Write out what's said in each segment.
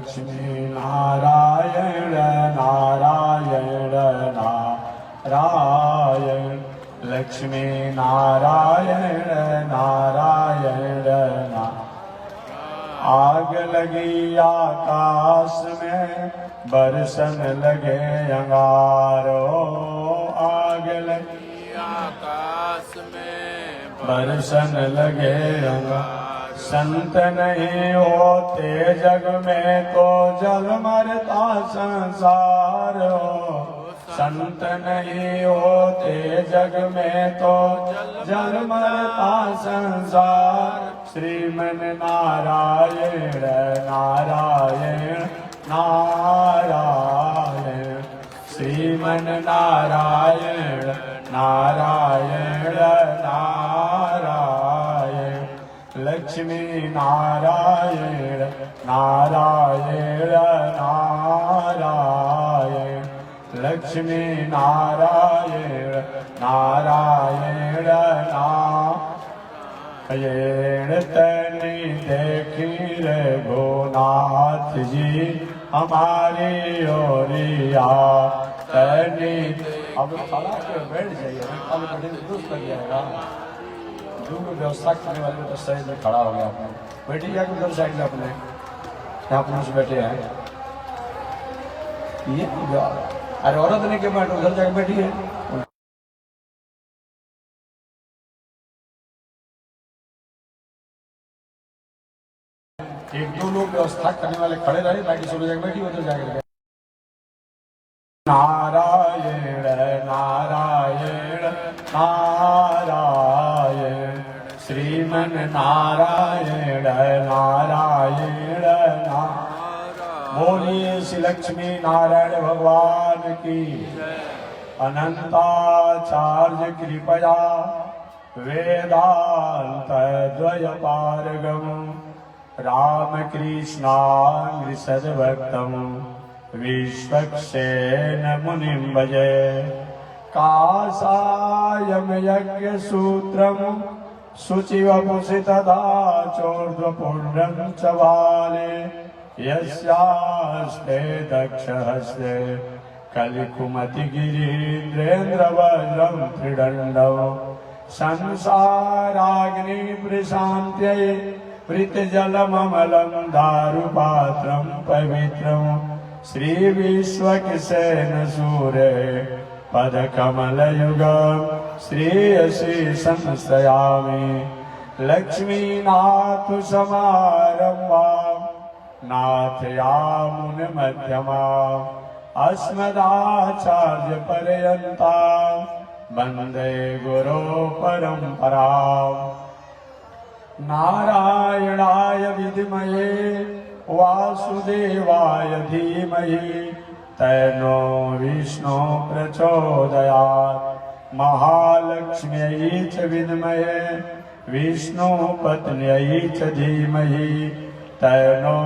लक्ष्मी नारायण नारायण नारायण लक्ष्मी नारायण नारायण आग लगी आकाश में बरसन लगे अंगारो आग लगी आकाश में बरसन लगे अंगार संत नहीं होते जग में तो जल मरता संसार हो संत नहीं होते जग में तो जल मरता संसार श्रीमन नारायण नारायण नारायण श्रीमन नारायण नारायण नारायण लक्ष्मी नारायण नारायण नारायण लक्ष्मी नारायण नारायण नारायण तनी देखी रे भोनाथ जी हमारी ओरिया तनी अब खड़ा के बैठ जाइए कल बड़े दुरुस्त लग जाएगा व्यवस्था करने वाले तो सही में खड़ा हो गया अपने बैठी जाके उधर साइड में अपने यहाँ पुरुष बैठे हैं ये अरे औरत ने के बैठ उधर जाके बैठी है एक दो लोग व्यवस्था करने वाले खड़े रहे बाकी सब जगह बैठी उधर जाकर नारायण नारायण नारायण श्रीमन नारायण नारायण बोलिए श्री लक्ष्मी नारायण भगवान की अनंताचार्य कृपया वेदांत द्वय पारगम रामकृष्णांग्रि सद्भक्तम विश्वक्सेन मुनिं भजे कासायं यज्ञसूत्रं शुचिवपुषि तथा चोर्ध्वपुण्ड्रं च वाले यस्यास्ते दक्षहस्ते कलिकुमतिगिरीन्द्रेन्द्रवज्रं त्रिदण्डं संसाराग्निप्रशान्त्यै प्रीतजलममलं दारुपात्रं पवित्रं श्रीविश्वक्सेन सूरे पदकमलयुगं श्रेयसी संश्रयामि लक्ष्मीनाथसमारम्भां नाथयामुनमध्यमाम् अस्मदाचार्यपर्यन्तां वन्दे गुरो परम्पराम् नारायणाय विद्महे वासुदेवाय धीमहि तन्नो विष्णु प्रचोदयात् महालक्ष्म्यै च विद्महे विष्णुपत्न्यै च धीमहि तन्नो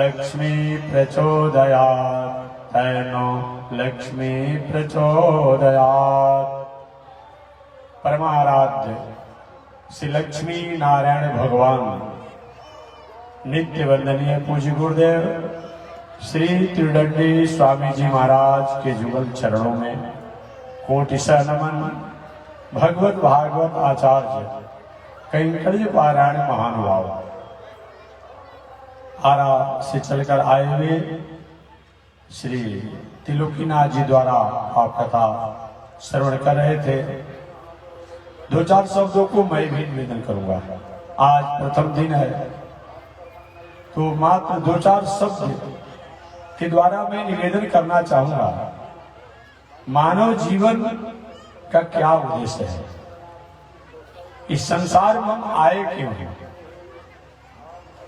लक्ष्मी प्रचोदयात् तन्नो लक्ष्मी प्रचोदयात्। परमाराध्य श्री लक्ष्मी नारायण भगवान नित्य वंदनीय पूज्य गुरुदेव श्री त्रिदंडी स्वामी जी महाराज के जुगल चरणों में कोटिशः नमन। भगवत भागवत आचार्य कैंकर्य पारायण महानुभाव आरा से चलकर आए हुए श्री त्रिलोकीनाथ जी द्वारा आप कथा श्रवण कर रहे थे। दो चार शब्दों को मैं भी निवेदन करूंगा। आज प्रथम दिन है तो मात्र दो चार शब्द के द्वारा मैं निवेदन करना चाहूंगा। मानव जीवन का क्या उद्देश्य है, इस संसार में हम आए क्यों हैं?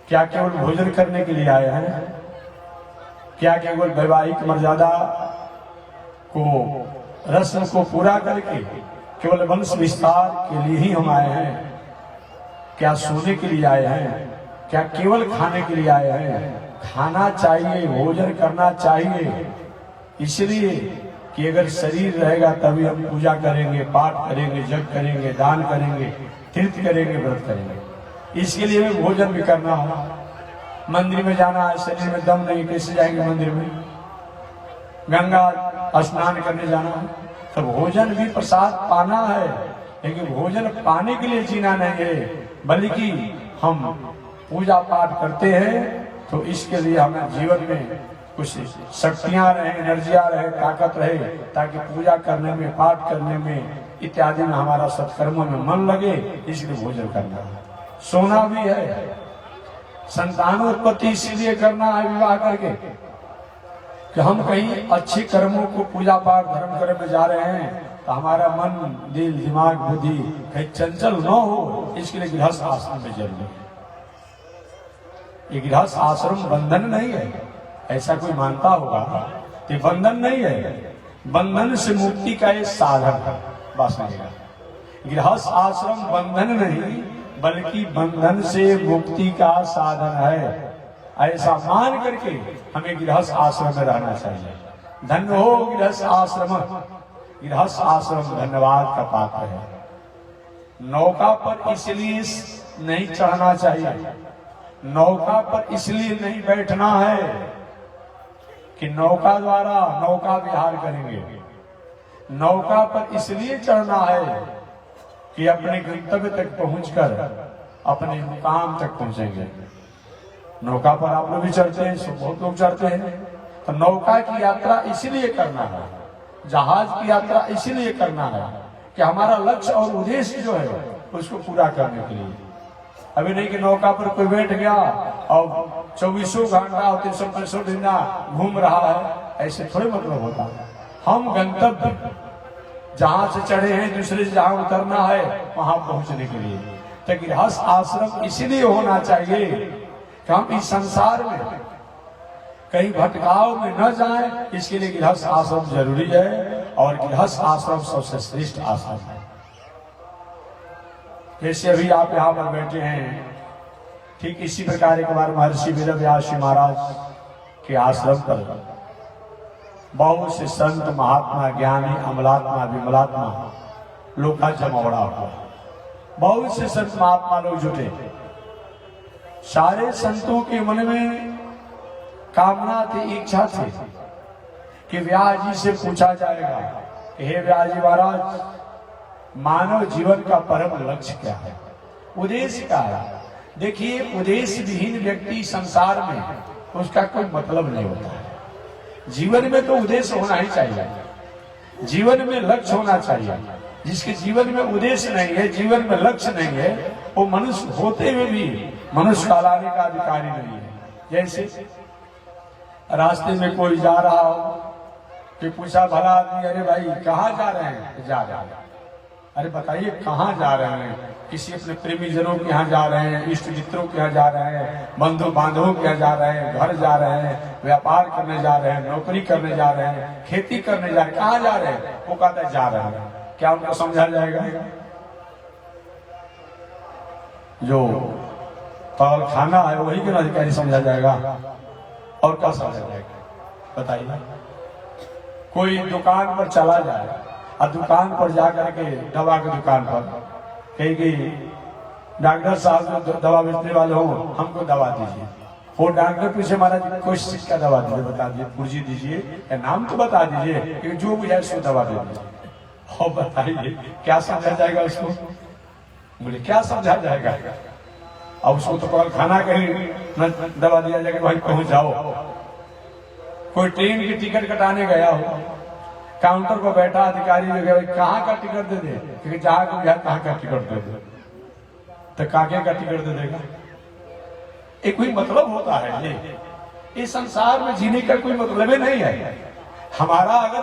क्या केवल भोजन करने के लिए आए हैं? क्या केवल वैवाहिक मर्यादा को रस्म को पूरा करके केवल वंश विस्तार के लिए ही हम आए हैं? क्या सोने के लिए आए हैं? क्या केवल खाने के लिए आए हैं? खाना चाहिए, भोजन करना चाहिए, इसलिए कि अगर शरीर रहेगा तभी हम पूजा करेंगे, पाठ करेंगे, जप करेंगे, दान करेंगे, तीर्थ करेंगे, व्रत करेंगे। इसके लिए हमें भोजन भी करना होगा। मंदिर में जाना है, शरीर में दम नहीं, कैसे जाएंगे मंदिर में? गंगा स्नान करने जाना है, तो भोजन भी प्रसाद पाना है, लेकिन भोजन पाने के लिए जीना नहीं है, बल्कि हम पूजा पाठ करते हैं तो इसके लिए हमें जीवन में कुछ शक्तियां रहे, एनर्जियां रहे, ताकत रहे, ताकि पूजा करने में, पाठ करने में इत्यादि में हमारा सत्कर्मों में मन लगे। इसलिए भोजन करना है। सोना भी है, संतानोत्पत्ति इसीलिए करना है विवाह करके कि हम कहीं अच्छे कर्मों को, पूजा पाठ धर्म कर्म में जा रहे हैं तो हमारा मन, दिल, दिमाग, बुद्धि कहीं चंचल न हो, इसके लिए गृहस्थ आश्रम में जरूरी है। ये गृहस्थ आश्रम बंधन नहीं है, ऐसा कोई मानता होगा, ये बंधन नहीं है, बंधन से मुक्ति का एक साधन है, बस नहीं। गृहस्थ आश्रम बंधन नहीं, बल्कि बंधन से मुक्ति का साधन है, ऐसा मान करके हमें गृहस्थ आश्रम में रहना चाहिए। धन्य हो गृहस्थ आश्रम, गृहस्थ आश्रम धन्यवाद का पात्र है। नौका पर इसलिए नहीं चढ़ना चाहिए, नौका पर इसलिए नहीं बैठना है कि नौका द्वारा नौका विहार करेंगे। नौका पर इसलिए चढ़ना है कि अपने गंतव्य तक पहुंचकर अपने मुकाम तक पहुंचेंगे। नौका पर आप लोग भी चढ़ते हैं, सब बहुत लोग चढ़ते हैं, तो नौका की यात्रा इसलिए करना है, जहाज की यात्रा इसलिए करना है कि हमारा लक्ष्य और उद्देश्य जो है उसको पूरा करने के लिए। अभी नहीं कि नौका पर कोई बैठ गया और 24 घंटा और 365 दिन घूम रहा है, ऐसे थोड़े मतलब होता है। हम गंतव्य जहां से चढ़े हैं, दूसरे से जहां उतरना है वहां पहुंचने के लिए। तो गृहस्थ आश्रम इसीलिए होना चाहिए कि हम इस संसार में कहीं भटकाव में न जाएं, इसके लिए गृहस्थ आश्रम जरूरी है, और गृहस्थ आश्रम सबसे श्रेष्ठ आश्रम है। जैसे अभी आप यहाँ पर बैठे हैं, ठीक इसी प्रकार एक बार महर्षि वेदव्यास महाराज के आश्रम पर बहुत से संत, महात्मा, ज्ञानी, अमलात्मा, विमलात्मा लोग का जमावड़ा हुआ। बहुत से संत महात्मा लोग जुटे। सारे संतों के मन में कामना थी, इच्छा थी कि व्यास जी से पूछा जाएगा, हे व्यास जी महाराज, मानव जीवन का परम लक्ष्य क्या है, उद्देश्य क्या है? देखिए, उद्देश्य विहीन व्यक्ति संसार में उसका कोई मतलब नहीं होता है। जीवन में तो उद्देश्य होना ही चाहिए, जीवन में लक्ष्य होना चाहिए। जिसके जीवन में उद्देश्य नहीं है, जीवन में लक्ष्य नहीं है, वो मनुष्य होते हुए भी मनुष्य कहलाने का अधिकारी नहीं है। जैसे रास्ते में कोई जा रहा हो, कि पूछा भला आदमी, अरे भाई कहाँ जा रहे हैं? जा रहे हैं। अरे बताइए कहाँ जा रहे हैं? किसी अपने प्रेमी जनों के यहाँ जा रहे हैं, इष्ट मित्रों के यहाँ जा रहे हैं, बंधु बांधवों के यहाँ जा रहे हैं, घर जा रहे हैं, व्यापार करने जा रहे हैं, नौकरी करने जा रहे हैं, खेती करने जा रहे हैं, कहाँ जा रहे हैं? वो कहता है जा रहे हैं। क्या उनको समझा जाएगा? जो पागल खाना है वही क्यों अधिकारी समझा जाएगा? और क्या समझा जाएगा बताइए? कोई दुकान पर चला जाए और दुकान पर जाकर के, दवा की दुकान पर कहेगी, डॉक्टर साहब जो दवा बेचने वाले हो, हमको दवा दीजिए। वो डॉक्टर पीछे महाराज कोई चीज का दवा दीजिए, बता दीजिए, पुर्जी दीजिए, या नाम तो बता दीजिए, कि जो भी है सो दवा दे दीजिए। और बताइए क्या समझा जाएगा उसको? बोले क्या समझा जाएगा? अब उसको तो कल खाना कहीं न दवा दिया जाएगा, भाई पहुंच जाओ। कोई ट्रेन की टिकट कटाने गया हो, काउंटर पर बैठा अधिकारी कहाँ का टिकट दे दे, क्योंकि जहां को गया कहाँ का टिकट दे दे, तो काके का टिकट दे देगा? एक कोई मतलब होता है? ये संसार में जीने का कोई मतलब ही नहीं है। हमारा अगर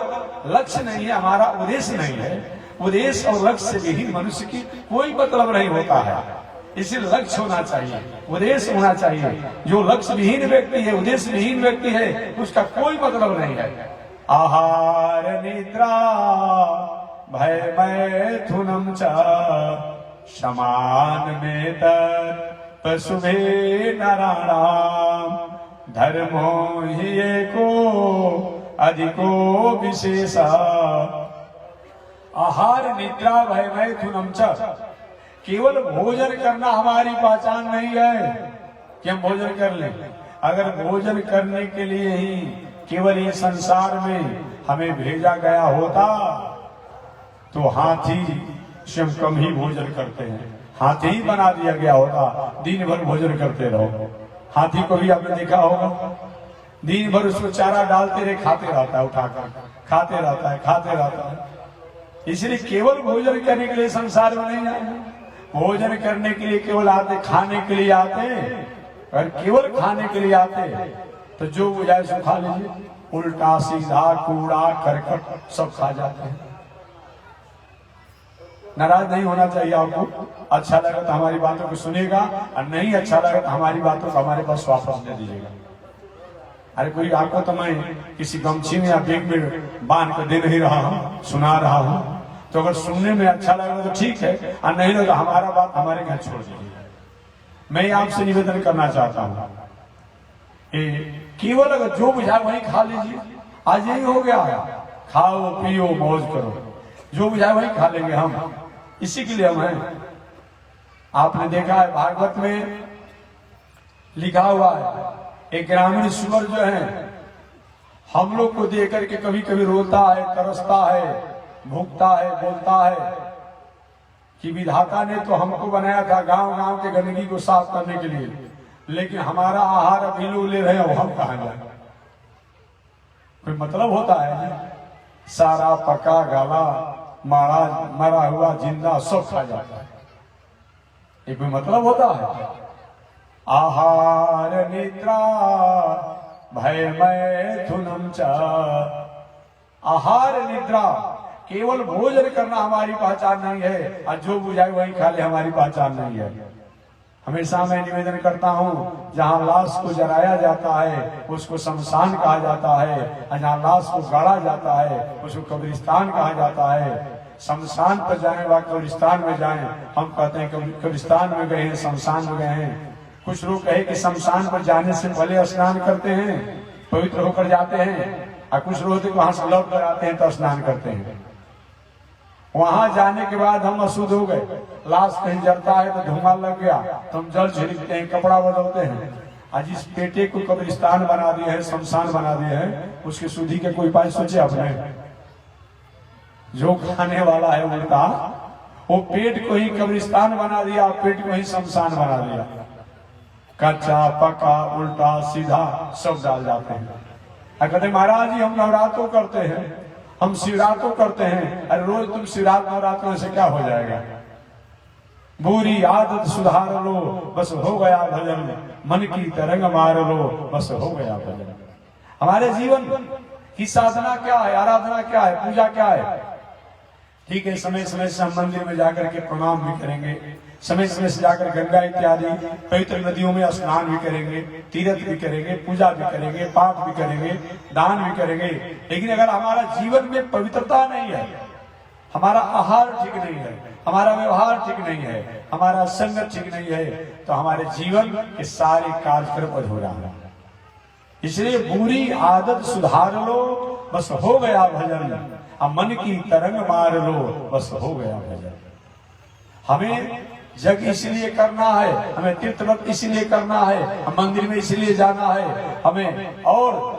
लक्ष्य नहीं है, हमारा उद्देश्य नहीं है, उद्देश्य और लक्ष्य से विहीन मनुष्य की कोई मतलब नहीं होता है। इसलिए लक्ष्य होना चाहिए, उद्देश्य होना चाहिए। जो लक्ष्य विहीन व्यक्ति है, उद्देश्य विहीन व्यक्ति है, उसका कोई मतलब नहीं है। आहार निद्रा भय मैथुनम च समान में पशुभे नराणाम धर्मो ही एको अधिको विशेष। आहार निद्रा भय मैथुनम च, केवल भोजन करना हमारी पहचान नहीं है कि हम भोजन कर लें। अगर भोजन करने के लिए ही केवल ये संसार में हमें भेजा गया होता तो हाथी से हम कम ही भोजन करते हैं। हाथी ही बना दिया गया होता, दिन भर भोजन करते रहो। हाथी को भी आपने देखा होगा, दिन भर उसको चारा डालते रहे, खाते रहता है, उठाकर खाते रहता है, खाते रहता है। इसलिए केवल भोजन करने के लिए संसार में नहीं आए। भोजन करने के लिए केवल आते, खाने के लिए आते। अगर केवल खाने के लिए आते तो जो बुझाए सो खा लीजिए, उल्टा सीधा कूड़ा करकट सब खा जाते हैं। नाराज नहीं होना चाहिए आपको। अच्छा लगा तो हमारी बातों को सुनेगा, और नहीं अच्छा लगा तो हमारी बातों को हमारे पास वापस दे दीजिएगा। अरे कोई आपको तो मैं किसी गमछी में या बैग में बांध कर दे नहीं रहा हूँ, सुना रहा हूँ, तो अगर सुनने में अच्छा लगा तो ठीक है, और नहीं लगा तो हमारा बात हमारे घर छोड़ दीजिएगा। मैं आपसे निवेदन करना चाहता हूँ, केवल अगर जो बुझाए वही खा लीजिए। आज यही हो गया, खाओ पियो मौज करो, जो बुझाए वही खा लेंगे हम, इसी के लिए हम हैं। आपने देखा है भागवत में लिखा हुआ है, एक ग्रामीण सुअर जो है हम लोग को देख करके कभी कभी रोता है, तरसता है, भूखता है, बोलता है कि विधाता ने तो हमको बनाया था गांव गांव के गंदगी को साफ करने के लिए, लेकिन हमारा आहार अभी लोग ले रहे हैं, हम कहां जाए। कोई मतलब होता है? सारा पका गाला मारा मरा हुआ जिंदा सब खा जाता है, ये कोई मतलब होता है? आहार निद्रा भय मैथुनम च, आहार निद्रा केवल भोजन करना हमारी पहचान नहीं है, और जो बुझाए वही खा ले हमारी पहचान नहीं है। हमेशा मैं निवेदन करता हूँ, जहाँ लाश को जलाया जाता है उसको शमशान कहा जाता है, और जहाँ लाश को गाड़ा जाता है उसको कब्रिस्तान कहा जाता है। शमशान पर जाने व कब्रिस्तान में जाएं, हम कहते हैं कब्रिस्तान में गए हैं, शमशान में गए हैं। कुछ लोग कहे कि शमशान पर जाने से पहले स्नान करते हैं, पवित्र होकर जाते हैं, और कुछ लोग वहां से लौट कर आते हैं तो स्नान करते हैं। वहां जाने के बाद हम अशुद्ध हो गए, लाश कहीं जलता है तो धुआं लग गया तो हम जल छिड़कते हैं, कपड़ा बदलते हैं। आज इस पेटे को कब्रिस्तान बना दिए है, शमशान बना दिए है, उसकी शुद्धि के कोई उपाय सोचे आपने? जो खाने वाला है उल्टा, वो पेट को ही कब्रिस्तान बना दिया, पेट को ही शमशान बना दिया। कच्चा पका उल्टा सीधा सब डाल जाते हैं। कहते महाराज जी हम नवरात्रों करते हैं, हम शिवरात्रों करते हैं। अरे रोज तुम शिवरात नवरात्रों से क्या हो जाएगा? बुरी आदत सुधार लो बस हो गया भजन, मन की तरंग मार लो बस हो गया भजन। हमारे जीवन की साधना क्या है, आराधना क्या है, पूजा क्या है? ठीक है, समय समय से हम मंदिर में जाकर के प्रणाम भी करेंगे, समय समय से जाकर गंगा इत्यादि पवित्र नदियों में स्नान भी करेंगे, तीर्थ भी करेंगे, पूजा भी करेंगे, पाठ भी करेंगे, दान भी करेंगे। लेकिन अगर हमारा जीवन में पवित्रता नहीं है, हमारा आहार ठीक नहीं है, हमारा व्यवहार ठीक नहीं है, हमारा संगत ठीक नहीं है, तो हमारे जीवन के सारे कार्यक्रम अधूरा है। इसलिए बुरी आदत सुधार लो बस हो गया भजन, अब मन की तरंग मार लो बस हो गया भजन। हमें जग इसलिए करना है, हमें तीर्थ व्रत इसलिए करना है, हम मंदिर में इसलिए जाना है हमें, और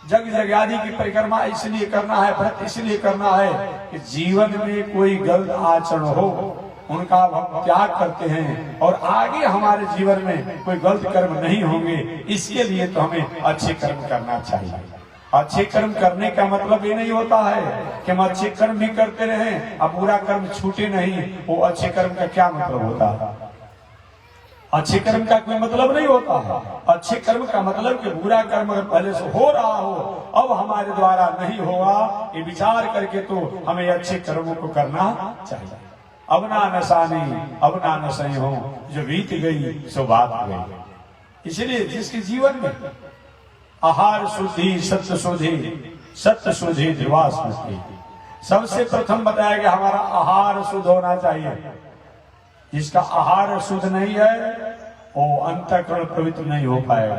जग जगादि की परिक्रमा इसलिए करना है, व्रत इसलिए करना है कि जीवन में कोई गलत आचरण हो उनका हम त्याग करते हैं, और आगे हमारे जीवन में कोई गलत कर्म नहीं होंगे। इसके लिए तो हमें अच्छे कर्म करना चाहिए। अच्छे कर्म करने का मतलब ये नहीं होता है कि हम अच्छे कर्म भी करते रहें अब बुरा कर्म छूटे नहीं। वो अच्छे कर्म का क्या मतलब होता है? अच्छे कर्म का कोई मतलब नहीं होता है। अच्छे कर्म का मतलब कि बुरा कर्म अगर पहले से हो रहा हो, अब हमारे द्वारा नहीं होगा, ये विचार करके तो हमें अच्छे कर्मों को करना चाहिए। अब ना नशानी अब ना नशई हो, जो बीत गई सो बात गई। इसलिए जिसके जीवन में आहार शुद्धि सत्य शुद्धि ध्रुवा स्मृति, सबसे प्रथम बताया गया हमारा आहार शुद्ध होना चाहिए। जिसका आहार शुद्ध नहीं है वो अंतःकरण पवित्र नहीं हो पाएगा।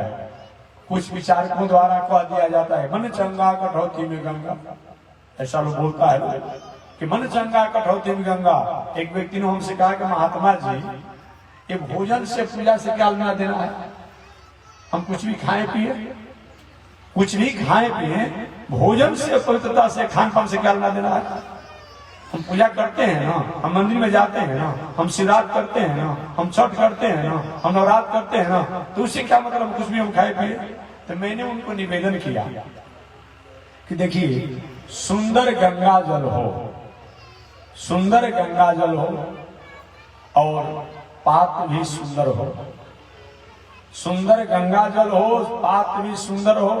कुछ विचारकों द्वारा कह दिया जाता है मन चंगा कटौती में गंगा, ऐसा लोग बोलता है कि मन चंगा कटौती में गंगा। एक व्यक्ति ने हमसे कहा कि महात्मा जी ये भोजन से पूजा से क्या लेना देना है? हम कुछ भी खाएं पिए, कुछ भी खाएं पिए, भोजन से पवित्रता से खान पान से क्या लेना देना है? हम पूजा करते हैं ना, हम मंदिर में जाते हैं ना, हम शिवरात्रि करते हैं ना, हम छठ करते हैं ना, हम नवरात्र करते हैं ना, तो उससे क्या मतलब कुछ भी हम खाए पिए? तो मैंने उनको निवेदन किया कि देखिए, सुंदर गंगा जल हो, सुंदर गंगा जल हो और पात्र भी सुंदर हो, सुंदर गंगा जल हो, पात्र भी सुंदर हो,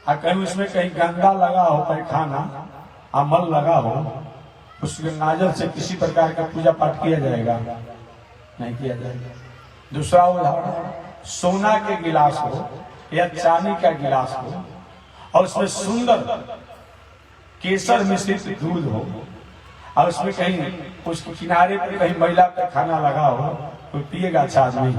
और कहीं उसमें कहीं गंदा लगा हो, पैखाना अमल लगा हो, उस गंगाजल से किसी प्रकार का पूजा पाठ किया जाएगा? नहीं किया जाएगा। दूसरा उदाहरण, सोना के गिलास हो या चांदी का गिलास हो और उसमें सुंदर केसर मिश्रित दूध हो और उसमें कहीं उसके किनारे पर कहीं मैला पे खाना लगा हो, तो पिएगा अच्छा आदमी?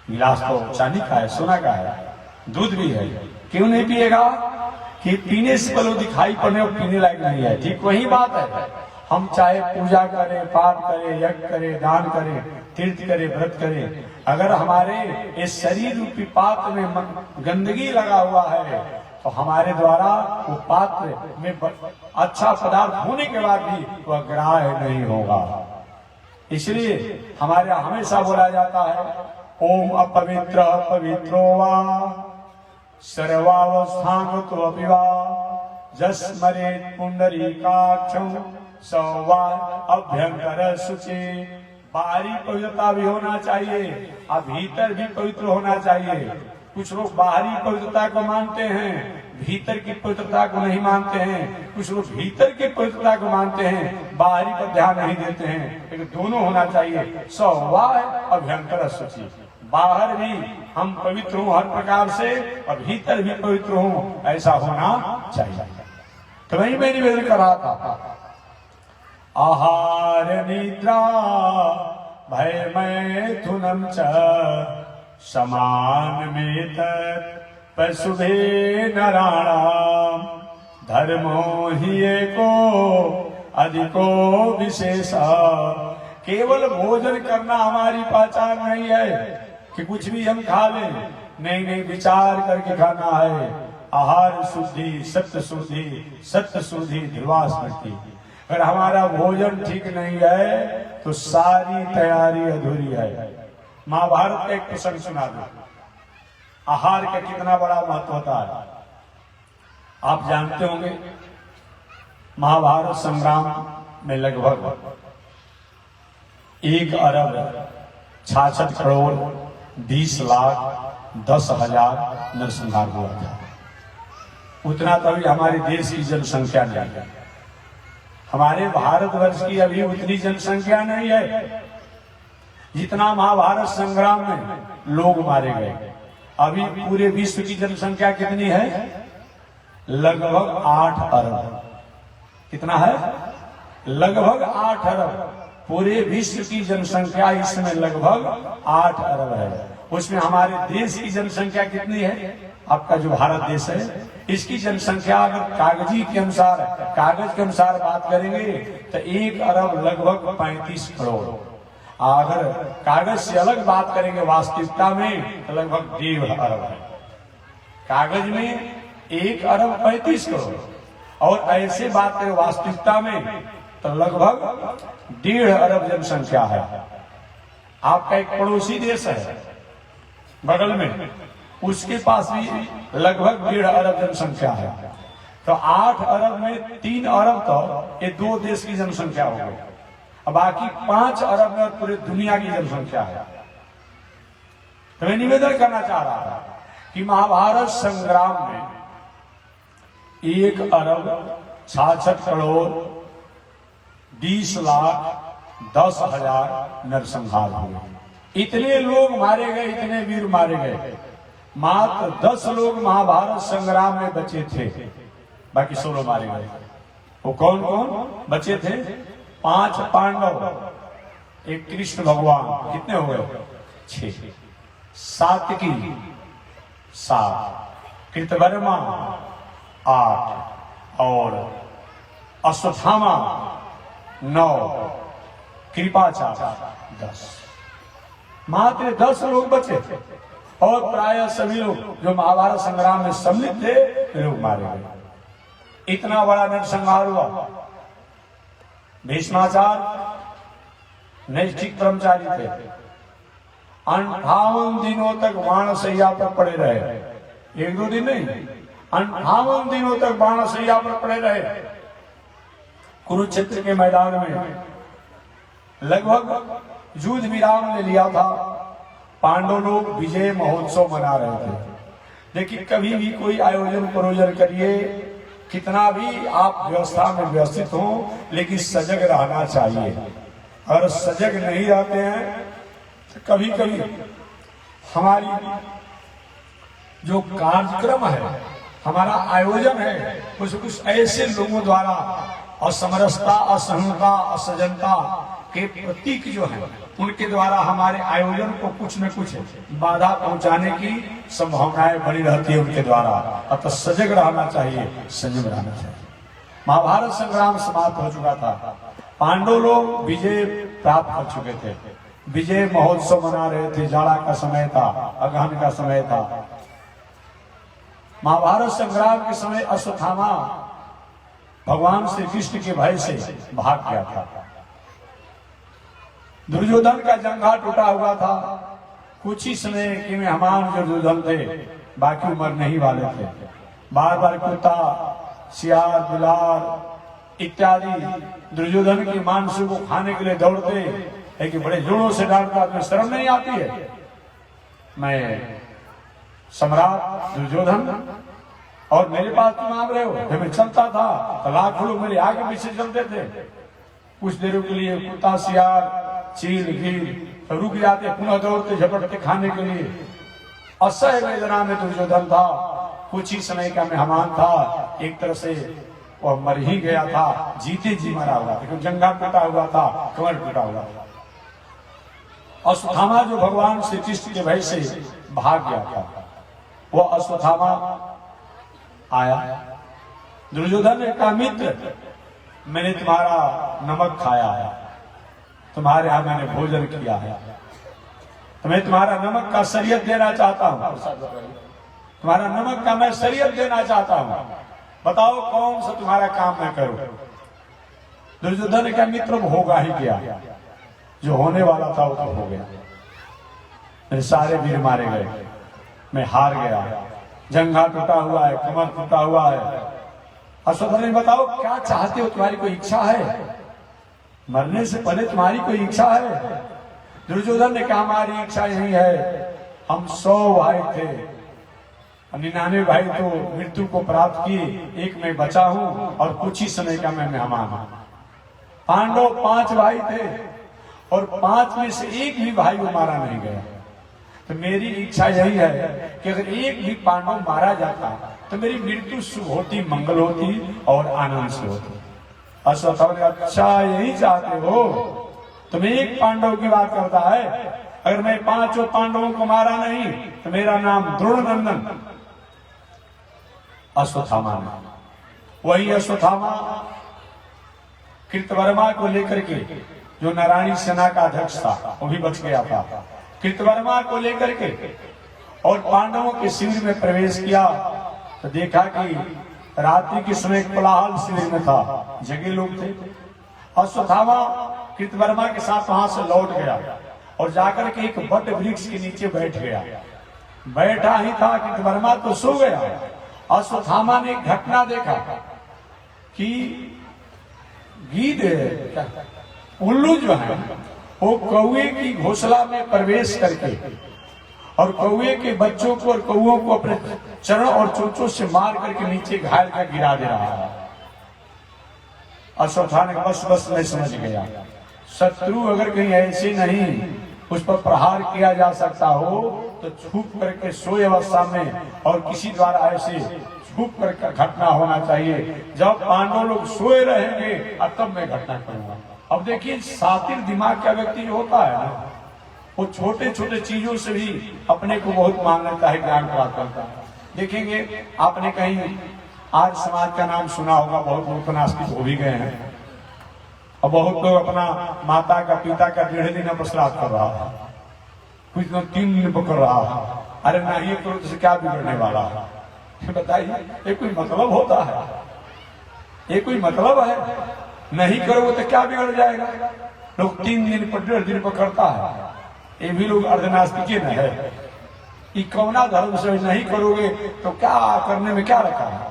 गिलास तो चांदी का है, सोना का है, दूध भी है, क्यों नहीं पिएगा? कि पीने से पहले दिखाई पड़ने और पीने लायक नहीं है। ठीक वही बात है, हम चाहे पूजा करें, पाठ करें, यज्ञ करें, दान करें, तीर्थ करें, व्रत करें, अगर हमारे इस शरीर रूपी पात्र में गंदगी लगा हुआ है तो हमारे द्वारा वो पात्र में अच्छा पदार्थ होने के बाद भी वह ग्राह्य नहीं होगा। इसलिए हमारे यहाँ हमेशा बोला जाता है, ओम अपवित्र पवित्रो वा सर्वावस्थान तो अपिवा जस्मरे पुंडरीकाक्षं सौवा अभ्यंकर शुचि। बाहरी पवित्रता भी होना चाहिए और भीतर भी पवित्र होना चाहिए। कुछ लोग बाहरी पवित्रता को मानते हैं, भीतर की पवित्रता को नहीं मानते हैं। कुछ लोग भीतर की पवित्रता को मानते हैं, बाहरी पर ध्यान नहीं देते हैं। लेकिन दोनों होना चाहिए, सौवा अभ्यंकर शुचि। बाहर भी हम पवित्र हों हर प्रकार से और भीतर भी पवित्र हों, ऐसा होना चाहिए। तो वही मैं निवेदन कर रहा था, आहार निद्रा भय मैथुनम च समान में पशुभे नराणाम धर्मो ही एको अधिको विशेष। केवल भोजन करना हमारी पहचान नहीं है कि कुछ भी हम खा लें, नहीं नहीं, विचार करके खाना है। आहार शुद्धि, सत्य शुद्धि, सत्य शुद्धि, ध्रुवा स्मृति। अगर हमारा भोजन ठीक नहीं है तो सारी तैयारी अधूरी है। महाभारत का एक प्रसंग सुना दो, आहार का कितना बड़ा महत्व होता है। आप जानते होंगे, महाभारत संग्राम में लगभग 1 अरब 66 करोड़ 20 लाख 10,000 नरसंहार हुआ था। उतना तो अभी हमारे देश की जनसंख्या नहीं है, हमारे भारतवर्ष की अभी उतनी जनसंख्या नहीं है जितना महाभारत संग्राम में लोग मारे गए। अभी पूरे विश्व की जनसंख्या कितनी है? लगभग 8 अरब। कितना है? लगभग 8 अरब। पूरे विश्व की जनसंख्या इस समय लगभग 8 अरब है। उसमें हमारे देश की जनसंख्या कितनी है? आपका जो भारत देश है, इसकी जनसंख्या अगर कागजी के अनुसार, कागज के अनुसार बात करेंगे तो 1 अरब लगभग 35 करोड़। अगर कागज से अलग बात करेंगे वास्तविकता में तो लगभग 1.5 अरब है। कागज में 1 अरब 35 करोड़ और ऐसे बात करें वास्तविकता में तो लगभग 1.5 अरब जनसंख्या है। आपका एक पड़ोसी देश है बगल में, उसके पास भी लगभग 1.5 अरब जनसंख्या है। तो 8 अरब में 3 अरब तो ये 2 देश की जनसंख्या हो गई। अब बाकी 5 अरब में पूरे दुनिया की जनसंख्या है। तो मैं निवेदन करना चाह रहा था कि महाभारत संग्राम में 1 अरब 66 करोड़ 20 लाख 10,000 नरसंहार हुए। इतने लोग मारे गए, इतने वीर मारे गए। मात्र 10 लोग महाभारत संग्राम में बचे थे, बाकी 16 मारे गए। वो कौन कौन बचे थे? 5 पांडव, एक कृष्ण भगवान, कितने हो गए? 6, सात्विकी 7, कृतवर्मा 8 और अश्वत्थामा 9, कृपाचार्य 10। मात्र 10 लोग बचे और प्राय सभी लोग जो महाभारत संग्राम में सम्मिलित थे वे लोग मारे गए। इतना बड़ा नरसंहार हुआ। भीष्माचार्य नैष्ठिक ब्रह्मचारी थे, 58 दिनों तक बाणशैया पर पड़े रहे। 1-2 दिन नहीं, 58 दिनों तक बाणशैया पर पड़े रहे। कुरुक्षेत्र के मैदान में लगभग युद्ध विराम ले लिया था। पांडव लोग विजय महोत्सव मना रहे थे। देखिए, कभी भी कोई आयोजन प्रयोजन करिए, कितना भी आप व्यवस्था में व्यवस्थित हो, लेकिन सजग रहना चाहिए। अगर सजग नहीं रहते हैं तो कभी कभी हमारी जो कार्यक्रम है, हमारा आयोजन है, कुछ ऐसे लोगों द्वारा असमरसता, असहनता, असजनता के प्रतीक जो है, उनके द्वारा हमारे आयोजन को कुछ न कुछ बाधा पहुंचाने की संभावनाएं बनी रहती है उनके द्वारा। अतः सजग रहना चाहिए, संयम रहना चाहिए। महाभारत संग्राम समाप्त हो चुका था। पांडव लोग विजय प्राप्त कर चुके थे। विजय महोत्सव मना रहे थे। जाड़ा का समय था, अगहन का समय था। महाभारत संग्राम के समय अश्वत्थामा भगवान श्री कृष्ण के भय से भाग गया था। दुर्योधन का जंघा टूटा हुआ था। कुछ ही समय के में हमान जो दुर्योधन थे, बाकी मर नहीं वाले थे। बार बार कुत्ता, सियार, बिलार इत्यादि दुर्योधन की मांस को खाने के लिए दौड़ते, लेकिन बड़े जोरों से डांटता, तुम्हें शर्म नहीं आती है? मैं सम्राट दुर्योधन और मेरे पास तुम मांग रहे हो? जब मैं चलता था तो लाखों लोग मेरे आगे पीछे चलते थे। कुछ देर के लिए कुत्ता, सियार, चील, गिर रुक जाते, पुनः दौड़ते झपटते खाने के लिए। असह्य वेदना में दुर्योधन था। कुछ ही समय का मेहमान था। एक तरह से वह मर ही गया था, जीते जी मरा हुआ था, क्योंकि जंघा टूटा हुआ था, कमर टूटा हुआ था। अश्वत्थामा जो भगवान श्री कृष्ण के भय से भाग गया था, वह अश्वत्थामा आया। दुर्योधन ने कहा, मित्र, मैंने तुम्हारा नमक खाया है, तुम्हारे यहाँ मैंने भोजन किया है, तो मैं तुम्हारा नमक का शरीयत देना चाहता हूँ। तुम्हारा नमक का मैं शरीयत देना चाहता हूँ। बताओ कौन सा तुम्हारा काम मैं करूं? दुर्योधन ने कहा, मित्र, होगा ही क्या, जो होने वाला था वो तो हो गया। मेरे सारे वीर मारे गए, मैं हार गया, जंघा टूटा हुआ है, कमर टूटा हुआ है। अश्वत्थामा ने, बताओ क्या चाहते हो? तुम्हारी कोई इच्छा है? मरने से पहले तुम्हारी कोई इच्छा है? दुर्योधन ने कहा, हमारी इच्छा यही है, हम 100 भाई थे, 99 भाई तो मृत्यु को प्राप्त किए, एक मैं बचा हूं और कुछ ही समय का मैं मेहमान हूं। पांडव 5 भाई थे और 5 में से एक भी भाई वो मारा नहीं गया। तो मेरी इच्छा यही है कि अगर एक भी पांडव मारा जाता तो मेरी मृत्यु शुभ होती, मंगल होती और आनंद से होती। अश्वत्थामा ने, अच्छा यही चाहते हो? तुम एक पांडव की बात करता है। अगर मैं 5 पांडवों को मारा नहीं तो मेरा नाम द्रोणनंदन। अश्वत्थामा ने, वही अश्वत्थामा कृतवर्मा को लेकर के, जो नारायणी सेना का अध्यक्ष था, वो भी बच गया था, कृतवर्मा को लेकर के और पांडवों के शिविर में प्रवेश किया तो देखा कि रात्रि के समय कोलाहल शिविर में था, जगे लोग थे। अश्वत्थामा कृतवर्मा के साथ वहां से लौट गया और जाकर के एक बट वृक्ष के नीचे बैठ गया। बैठा ही था, कृतवर्मा तो सो गया। अश्वत्थामा ने एक घटना देखा कि गीद, उल्लू जो है वो कौए की घोंसला में प्रवेश करके और कौए के बच्चों को और कौओं को अपने चरण और चोंचों से मार करके नीचे घायल कर गिरा दे रहा है। अश्वत्थामा ने बस नहीं समझ गया, शत्रु अगर कहीं ऐसे नहीं उस पर प्रहार किया जा सकता हो तो छुप करके सोए अवस्था में और किसी द्वारा ऐसे छुप कर घटना होना चाहिए। जब पांडव लोग सोए रहेंगे और तब मैं घटना करूंगा। अब देखिए, सातिर दिमाग का व्यक्ति जो होता है ना, वो छोटे छोटे चीजों से भी अपने को बहुत मान लेता है, ज्ञान प्राप्त करता है। देखेंगे, आपने कहीं आज समाज का नाम सुना होगा, बहुत लोग तो नास्तिक हो भी गए हैं और बहुत लोग अपना माता का, पिता का 1.5 दिन पर श्राद्ध कर रहा था। कुछ तो 3 दिन पकड़ रहा है। अरे नहीं करो तो क्या बिगड़ने वाला है बताइए? ये कोई मतलब होता है? ये कोई मतलब है? नहीं करोगे तो क्या बिगड़ जाएगा? लोग 3 दिन पर 1.5 दिन पकड़ता है। ये भी लोग अर्धनास्तिक न है कि कौना धर्म से नहीं करोगे तो क्या करने में क्या रखा है?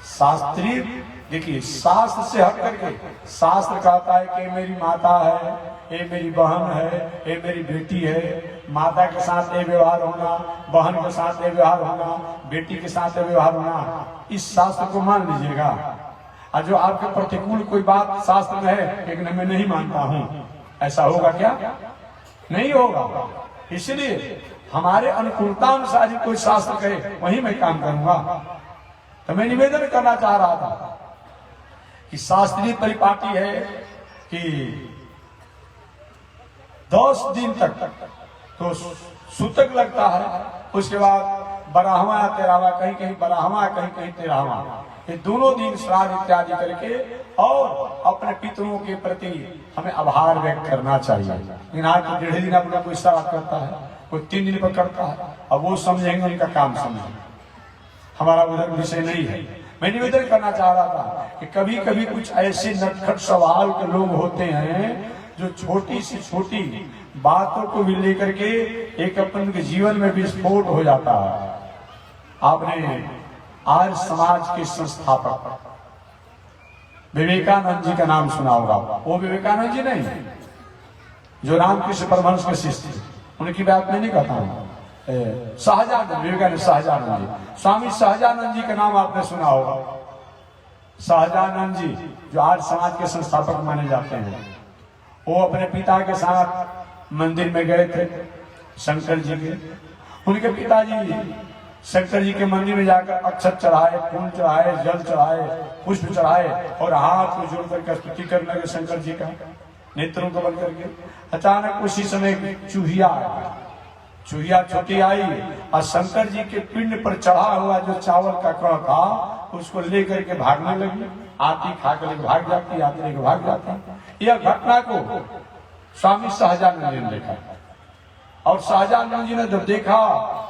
शास्त्रीय देखिए, शास्त्र से हट करके शास्त्र कहता है कि मेरी माता है, ये मेरी बहन है, ये मेरी बेटी है। माता के साथ ये व्यवहार होना, बहन के साथ ये व्यवहार होना, बेटी के साथ ये व्यवहार होना, इस शास्त्र को मान लीजिएगा। और जो आपके प्रतिकूल कोई बात शास्त्र में है लेकिन मैं नहीं मानता हूं, ऐसा होगा क्या? नहीं होगा। इसलिए हमारे अनुकूलता अनुसार कोई शास्त्र कहे वही मैं काम करूंगा। तो मैं निवेदन करना चाह रहा था कि शास्त्रीय परिपाटी है कि 10 दिन तक तो सूतक लगता है, उसके बाद बराहवा या तेरावा, कहीं कहीं बराहवा कहीं कहीं तेरावा, ये दोनों दिन श्राद्ध इत्यादि करके और अपने पितरों के प्रति हमें आभार व्यक्त करना चाहिए। लेकिन आज तो 1.5 दिन अपना कोई श्राद्ध करता है, कोई 3 दिन पर करता है। अब वो समझेंगे, उनका काम समझेंगे, हमारा उधर विषय नहीं है। मैं निवेदन करना चाह रहा था कि कभी कभी कुछ ऐसे नटखट स्वभाव के लोग होते हैं जो छोटी से छोटी बातों को भी लेकर के एक अपन के जीवन में विस्फोट हो जाता है। आपने आर्य समाज के संस्थापक विवेकानंद जी का नाम सुना होगा। वो विवेकानंद जी नहीं जो रामकृष्ण परमहंस के शिष्य थे, उनकी बात मैं नहीं कहता हूं। सहजानंद, विवेकानंद सहजानंद जी, स्वामी सहजानंद जी का नाम आपने सुना होगा। सहजानंद जी जो आर्य समाज के संस्थापक माने जाते हैं, वो अपने पिता के साथ मंदिर में गए थे शंकर जी के। उनके पिताजी शंकर जी के मंदिर में जाकर अक्षत चढ़ाए, फूल चढ़ाए, जल चढ़ाए, पुष्प चढ़ाए और हाथ को जोड़ करके स्तुति करने लगे शंकर जी का, नेत्रों को बंद करके। अचानक उसी समय चूहिया आया। चूहिया छोटी आई और शंकर जी के पिंड पर चढ़ा हुआ जो चावल का कण था उसको लेकर के भागने लगी। आती खा कर भाग जाती, आती लेकर भाग जाती। यह घटना को स्वामी सहजानंद जी ने देखा और सहजानंद जी ने जब देखा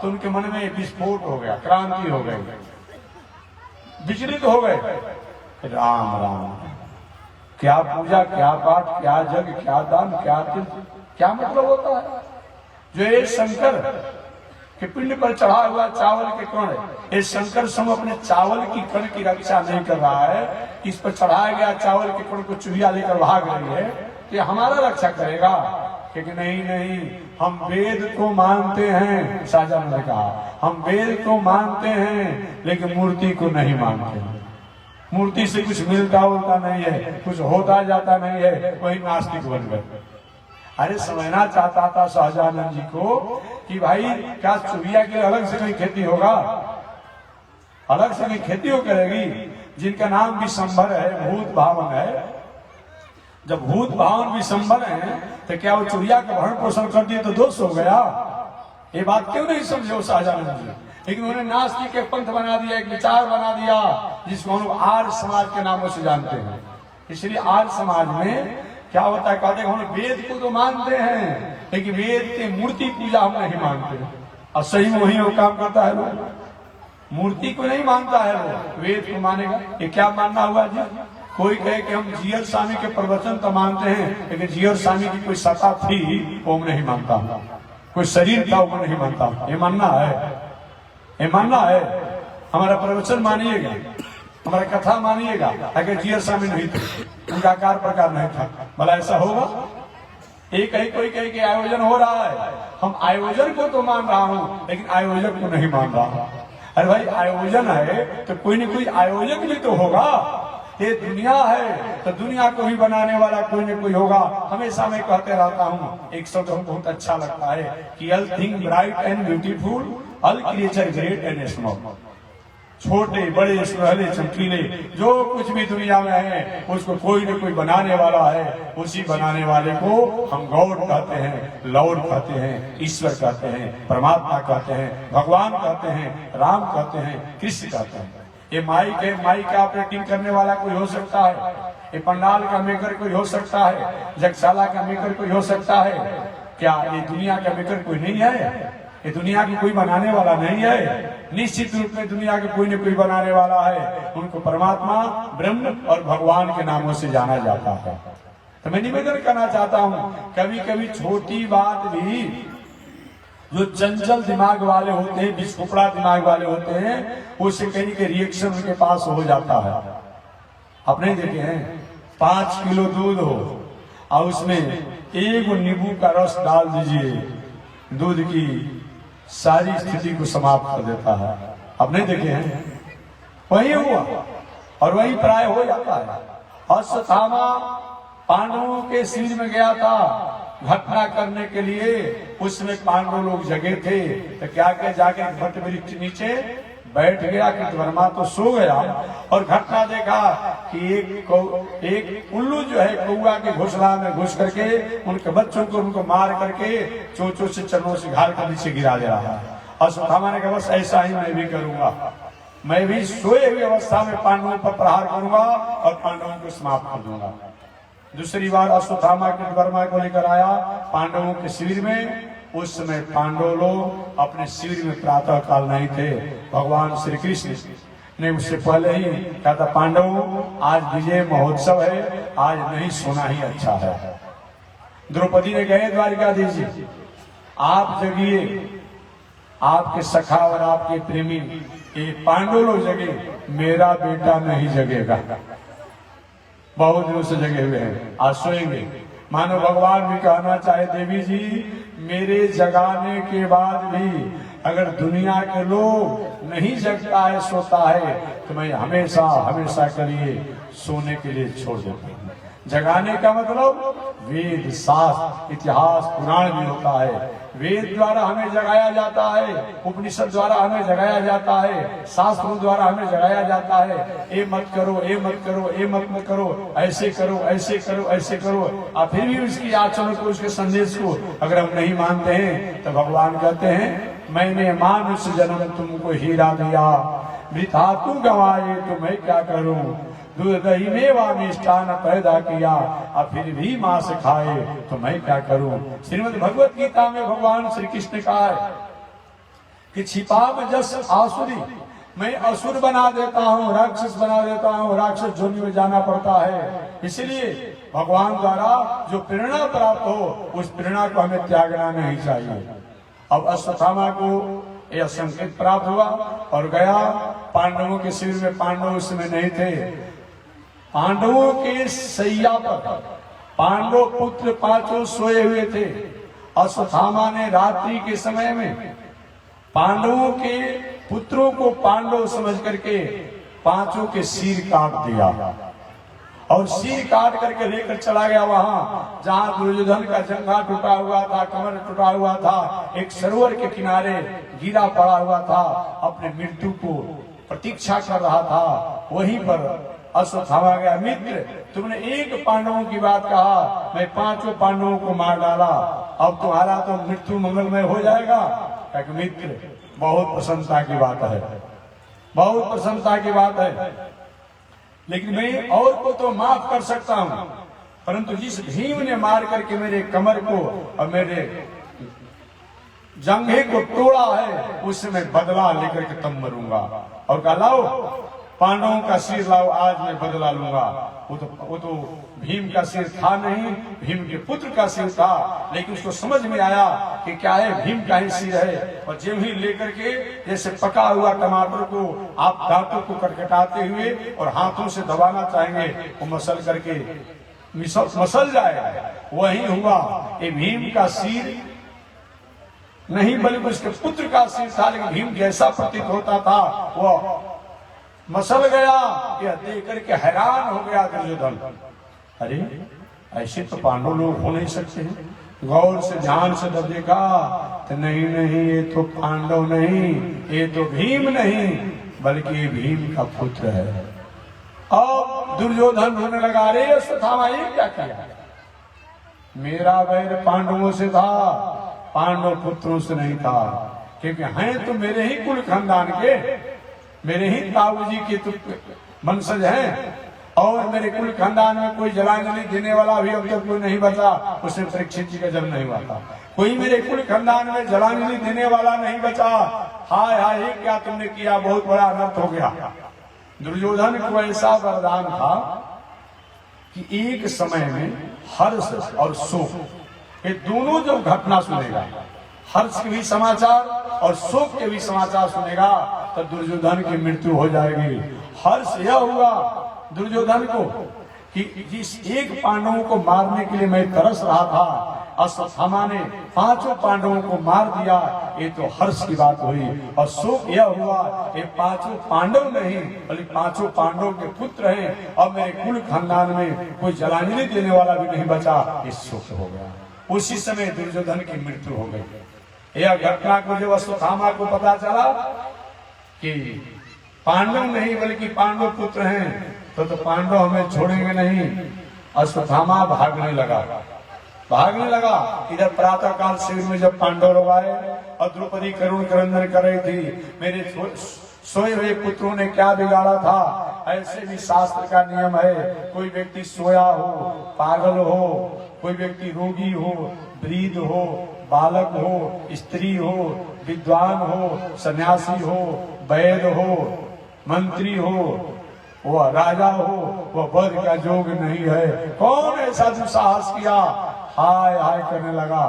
तो उनके मन में विस्फोट हो गया, क्रांति हो गई, विचलित हो गए। राम राम, क्या पूजा, क्या पाठ, क्या जग, क्या दान, क्या तीर्थ, क्या मतलब होता है? जो ये शंकर के पिंड पर चढ़ा हुआ चावल के कण, ये शंकर सम अपने चावल की कण की रक्षा नहीं कर रहा है। इस पर चढ़ाया गया चावल के कण को चूहिया लेकर भाग रही है, तो ये हमारा रक्षा करेगा? क्योंकि नहीं नहीं, हम वेद को मानते हैं। शाहजहां ने कहा हम वेद को मानते हैं लेकिन मूर्ति को नहीं मानते। मूर्ति से कुछ मिलता उलता नहीं है, कुछ होता जाता नहीं है, वही नास्तिक बन गए। अरे समझना चाहता था शाहजहां जी को कि भाई क्या चूहिया के अलग से कोई खेती होगा? अलग से कोई खेती हो करेगी? जिनका नाम विशंभर है, भूत भावन है। जब भूत भावन विशंभर है तो क्या वो चूहिया का भरण पोषण कर दिए तो दोष हो गया? ये बात क्यों नहीं समझे वो शाहजहां जी? लेकिन उन्होंने नास्तिक के पंथ बना दिया, एक विचार बना दिया जिसको हम लोग आर्य समाज के नामों से जानते हैं। इसलिए आर्य समाज में क्या होता है, कहते हैं हम वेद को तो मानते हैं लेकिन वेद के मूर्ति पूजा हम नहीं मानते। और सही में वही वो काम करता है। लोग मूर्ति को नहीं मानता है, वो वेद को मानेगा। ये क्या मानना हुआ जी? कोई कहे कि हम जीयर स्वामी के प्रवचन तो मानते हैं लेकिन जीयर स्वामी की कोई सत्ता थी वो नहीं मानता, कोई शरीर था वो नहीं मानता। ये मानना है, ये मानना है। हमारा प्रवचन मानिएगा, हमारा कथा मानिएगा, अगर जीयर स्वामी नहीं थे, उनका आकार प्रकार नहीं था, भला ऐसा होगा? एक ही कोई कहे कि आयोजन हो रहा है, हम आयोजन को तो मान रहा हूं लेकिन आयोजक को नहीं मान रहा। अरे भाई आयोजन है तो कोई न कोई आयोजक भी तो होगा। ये दुनिया है तो दुनिया को भी बनाने वाला कोई न कोई होगा। हमेशा मैं कहते रहता हूँ, एक शब्द हमको बहुत अच्छा लगता है कि all thing bright and beautiful, all creature great and small. छोटे बड़े सुनहले चमकीले जो कुछ भी दुनिया में है उसको कोई न कोई बनाने वाला है। उसी बनाने वाले को हम गॉड कहते हैं, लॉर्ड कहते हैं, ईश्वर कहते हैं, परमात्मा कहते हैं, भगवान कहते हैं, राम कहते हैं, कृष्ण कहते हैं। ये माइक है, माइक का ऑपरेटिंग करने वाला कोई हो सकता है, ये पंडाल का मेकर कोई हो सकता है, जगशाला का मेकर कोई हो सकता है, क्या ये दुनिया का मेकर कोई नहीं है? ये दुनिया की कोई बनाने वाला नहीं है। निश्चित रूप में दुनिया के कोई न कोई बनाने वाला है। उनको परमात्मा, ब्रह्म और भगवान के नामों से जाना जाता है। तो मैं निवेदन करना चाहता हूँ, कभी कभी छोटी बात भी जो चंचल दिमाग वाले होते हैं, बिछोपड़ा दिमाग वाले होते हैं, उससे कहीं के रिएक्शन उनके पास हो जाता है। आपने देखे हैं 5 किलो दूध हो और उसमें 1 नींबू का रस डाल दीजिए, दूध की सारी स्थिति को समाप्त कर देता है। आपने देखे हैं? वही हुआ और वही प्राय हो जाता है। अश्वत्थामा पांडवों के शिविर में गया था घटना करने के लिए। उसमें पांडव लोग जगे थे, तो क्या क्या जाके वट वृक्ष नीचे बैठ गया। कृतवर्मा तो सो गया और घटना देखा कि एक उल्लू जो है कौआ के घोंसला में घुस करके उनके बच्चों को उनको मार करके चोंचों से चरणों से घाल कर नीचे गिरा दे रहा है। अश्वत्थामा ने कहा बस ऐसा ही मैं भी करूंगा, मैं भी सोए हुई अवस्था में पांडवों पर प्रहार करूंगा और पांडवों को समाप्त कर दूंगा। दूसरी बार अश्वत्थामा कृतवर्मा को लेकर आया पांडवों के शिविर में। उस समय पांडव लोग अपने शिविर में प्रातः काल नहीं थे। भगवान श्री कृष्ण ने उससे पहले ही कहा था, पांडवों आज विजय महोत्सव है, आज नहीं सोना ही अच्छा है। द्रौपदी ने कहे द्वारिकाधीश जी आप जगिए, आपके सखा और आपके प्रेमी ये पांडव लोग जगे, मेरा बेटा नहीं जगेगा। बहुत दिनों से जगे हुए हैं, आज सोएंगे। मानो भगवान भी कहना चाहे देवी जी मेरे जगाने के बाद भी अगर दुनिया के लोग नहीं जगता है, सोता है, तो मैं हमेशा हमेशा के लिए सोने के लिए छोड़ देता हूँ। जगाने का मतलब वेद, शास्त्र, इतिहास, पुराण भी होता है। वेद द्वारा हमें जगाया जाता है, उपनिषद द्वारा हमें जगाया जाता है, शास्त्रों द्वारा हमें जगाया जाता है। ये मत करो, ये मत करो, ये मत करो, ऐसे करो, ऐसे करो, ऐसे करो। और फिर भी उसकी आचरण को, उसके संदेश को अगर हम नहीं मानते हैं तो भगवान कहते हैं मैंने मानुष जन्म तुमको हीरा दिया, वृथा तू गंवाए तो मैं क्या करूं। दूध दही मेवा मिष्ठान पैदा किया और फिर भी मांस खाए तो मैं क्या करूं। श्रीमद् भगवत गीता में भगवान श्री कृष्ण का है कि छिपा में जस आसुरी, मैं असुर बना देता हूँ, राक्षस बना देता हूँ, राक्षस जोनी में जाना पड़ता है। इसलिए भगवान द्वारा जो प्रेरणा प्राप्त हो उस प्रेरणा को हमें त्यागना नहीं चाहिए। अब अश्वत्थामा को यह संकेत प्राप्त हुआ और गया पांडवों के शिविर में। पांडव उस समय नहीं थे। पांडवों के सैया पर पांडव पुत्र 5 सोए हुए थे। अश्वत्थामा ने रात्रि के समय में पांडवों के पुत्रों को पांडव समझ करके 5 के सिर काट दिया और सिर काट करके लेकर चला गया वहां जहां दुर्योधन का जंघा टूटा हुआ था, कमर टूटा हुआ था, एक सरोवर के किनारे गिरा पड़ा हुआ था, अपने मृत्यु को प्रतीक्षा कर रहा था। वहीं पर अश्वत्थामा गया, मित्र तुमने एक पांडवों की बात कहा, मैं 5 पांडवों को मार डाला, अब तुम्हारा तो मृत्यु मंगलमय हो जाएगा। मित्र बहुत प्रसन्नता की बात है, बहुत प्रसन्नता की बात है, लेकिन मैं और को तो माफ कर सकता हूं, परंतु जिस भीम ने मार करके मेरे कमर को और मेरे जंघे को तोड़ा है उससे मैं बदला लेकर के तब मरूंगा। और कहा लाओ पांडवों का सिर लाओ, आज मैं बदला लूंगा। वो तो भीम का सिर था नहीं, भीम के पुत्र का सिर था, लेकिन उसको समझ में आया कि क्या है भीम का ही सिर है। और जब ही लेकर के जैसे पका हुआ टमाटर को आप दांतों को कटकटाते हुए और हाथों से दबाना चाहेंगे, वो मसल करके मसल जाएगा। वही हुआ, ये भीम का सिर नहीं बल्कि उसके पुत्र का सिर था, लेकिन भीम जैसा प्रतीत होता था वो मसल गया। यह देख करके हैरान हो गया दुर्योधन, अरे ऐसे तो पांडव लोग हो नहीं सकते हैं। गौर से ध्यान से जब देखा तो नहीं नहीं ये तो पांडव नहीं, ये तो भीम नहीं बल्कि ये भीम का पुत्र है। अब दुर्योधन होने लगा, अरे अश्वत्थामा ये क्या किया, मेरा वैर पांडवों से था, पांडव पुत्रों से नहीं था, क्योंकि हैं तो मेरे ही कुल खानदान के, मेरे ही ताऊ जी के तो वंशज हैं। और मेरे कुल खानदान में कोई जलांजलि देने वाला भी अब तक कोई नहीं बचा, उसमें परीक्षित जी का जन्म नहीं हुआ था। कोई मेरे कुल खानदान में जलांजलि देने वाला नहीं बचा। हाय हाय, ये क्या तुमने किया, बहुत बड़ा अनर्थ हो गया। दुर्योधन को ऐसा वरदान था कि एक समय में हर्ष और शोक ये दोनों जब घटना सुनेगा, हर्ष के भी समाचार और शोक के भी समाचार सुनेगा, तो दुर्योधन की मृत्यु हो जाएगी। हर्ष यह हुआ दुर्योधन को कि जिस एक पांडवों को मारने के लिए मैं तरस रहा था, अश्वत्थामा ने 5 पांडवों को मार दिया, ये तो हर्ष की बात हुई। और शोक यह हुआ, ये 5 पांडव नहीं बल्कि 5 पांडवों के पुत्र हैं और मेरे कुल खानदान में कोई जलांजलि देने वाला भी नहीं बचा, ये शोक हो गया। उसी समय दुर्योधन की मृत्यु हो गई। यह घटना को जब अश्वत्थामा को पता चला कि पांडव नहीं बल्कि पांडव पुत्र हैं, तो पांडव हमें छोड़ेंगे नहीं। अश्वत्थामा भागने लगा। इधर प्रातः काल शिविर में जब पांडव लोग आए और द्रौपदी करुण क्रंदन कर रही थी, मेरे सोए हुए पुत्रों ने क्या बिगाड़ा था। ऐसे भी शास्त्र का नियम है, कोई व्यक्ति सोया हो, पागल हो, कोई व्यक्ति रोगी हो, वृद्ध हो, बालक हो, स्त्री हो, विद्वान हो, सन्यासी हो, वैद्य हो, मंत्री हो, वह राजा हो, वह वध का योग नहीं है। कौन ऐसा दुस्साहस किया, हाय हाय करने लगा।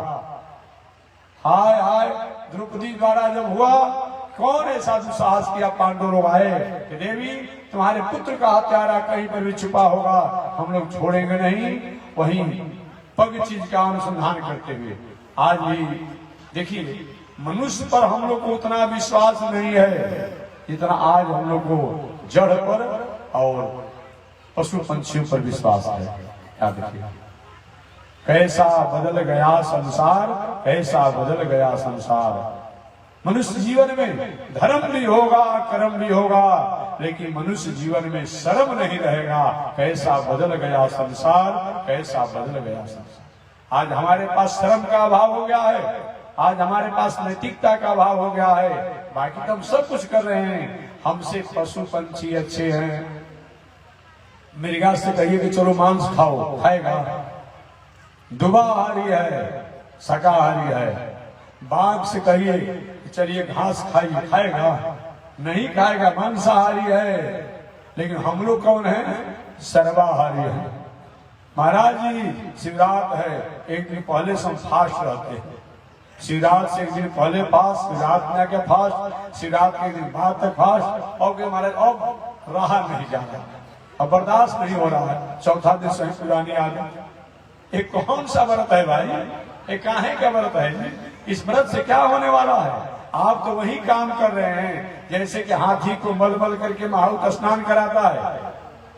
हाय हाय द्रौपदी द्वारा जब हुआ, कौन ऐसा दुस्साहस किया। पांडव लोग आए कि देवी तुम्हारे पुत्र का हत्यारा कहीं पर भी छुपा होगा, हम लोग छोड़ेंगे नहीं। वहीं पग चीज का अनुसंधान करते हुए आज भी देखिए, मनुष्य पर हम लोग को उतना विश्वास नहीं है जितना आज हम लोग को जड़ पर और पशु पंछियों पर विश्वास है। क्या देखिए, कैसा बदल गया संसार, कैसा बदल गया संसार। मनुष्य जीवन में धर्म भी होगा, कर्म भी होगा, लेकिन मनुष्य जीवन में शर्म नहीं रहेगा। कैसा बदल गया संसार, कैसा बदल गया संसार। आज हमारे पास शर्म का अभाव हो गया है, आज हमारे पास नैतिकता का अभाव हो गया है। बाकी तो हम सब कुछ कर रहे हैं, हमसे पशु पंछी अच्छे हैं। मृगा से कहिए कि चलो मांस खाओ, खाएगा। दुबाहारी है, शाकाहारी है। बाघ से कहिए कि चलिए घास खाइए, खाएगा नहीं, खाएगा, मांसाहारी है। लेकिन हम लोग कौन है, सर्वाहारी है। महाराज जी शिवरात है, एक दिन पहले से हम फास्ट रहते हैं। शिवरात से एक दिन पहले फास्ट, शिवरात में क्या फास्ट, शिवरात के दिन बाद तक फास्ट। और महाराज अब रहा नहीं जाता, अब बर्दाश्त नहीं हो रहा है। चौथा दिन सही पुरानी आदत। एक कौन सा व्रत है भाई, एक काहे का व्रत है? इस व्रत से क्या होने वाला है? आप तो वही काम कर रहे हैं जैसे कि हाथी को मलमल करके महाउत स्नान कराता है।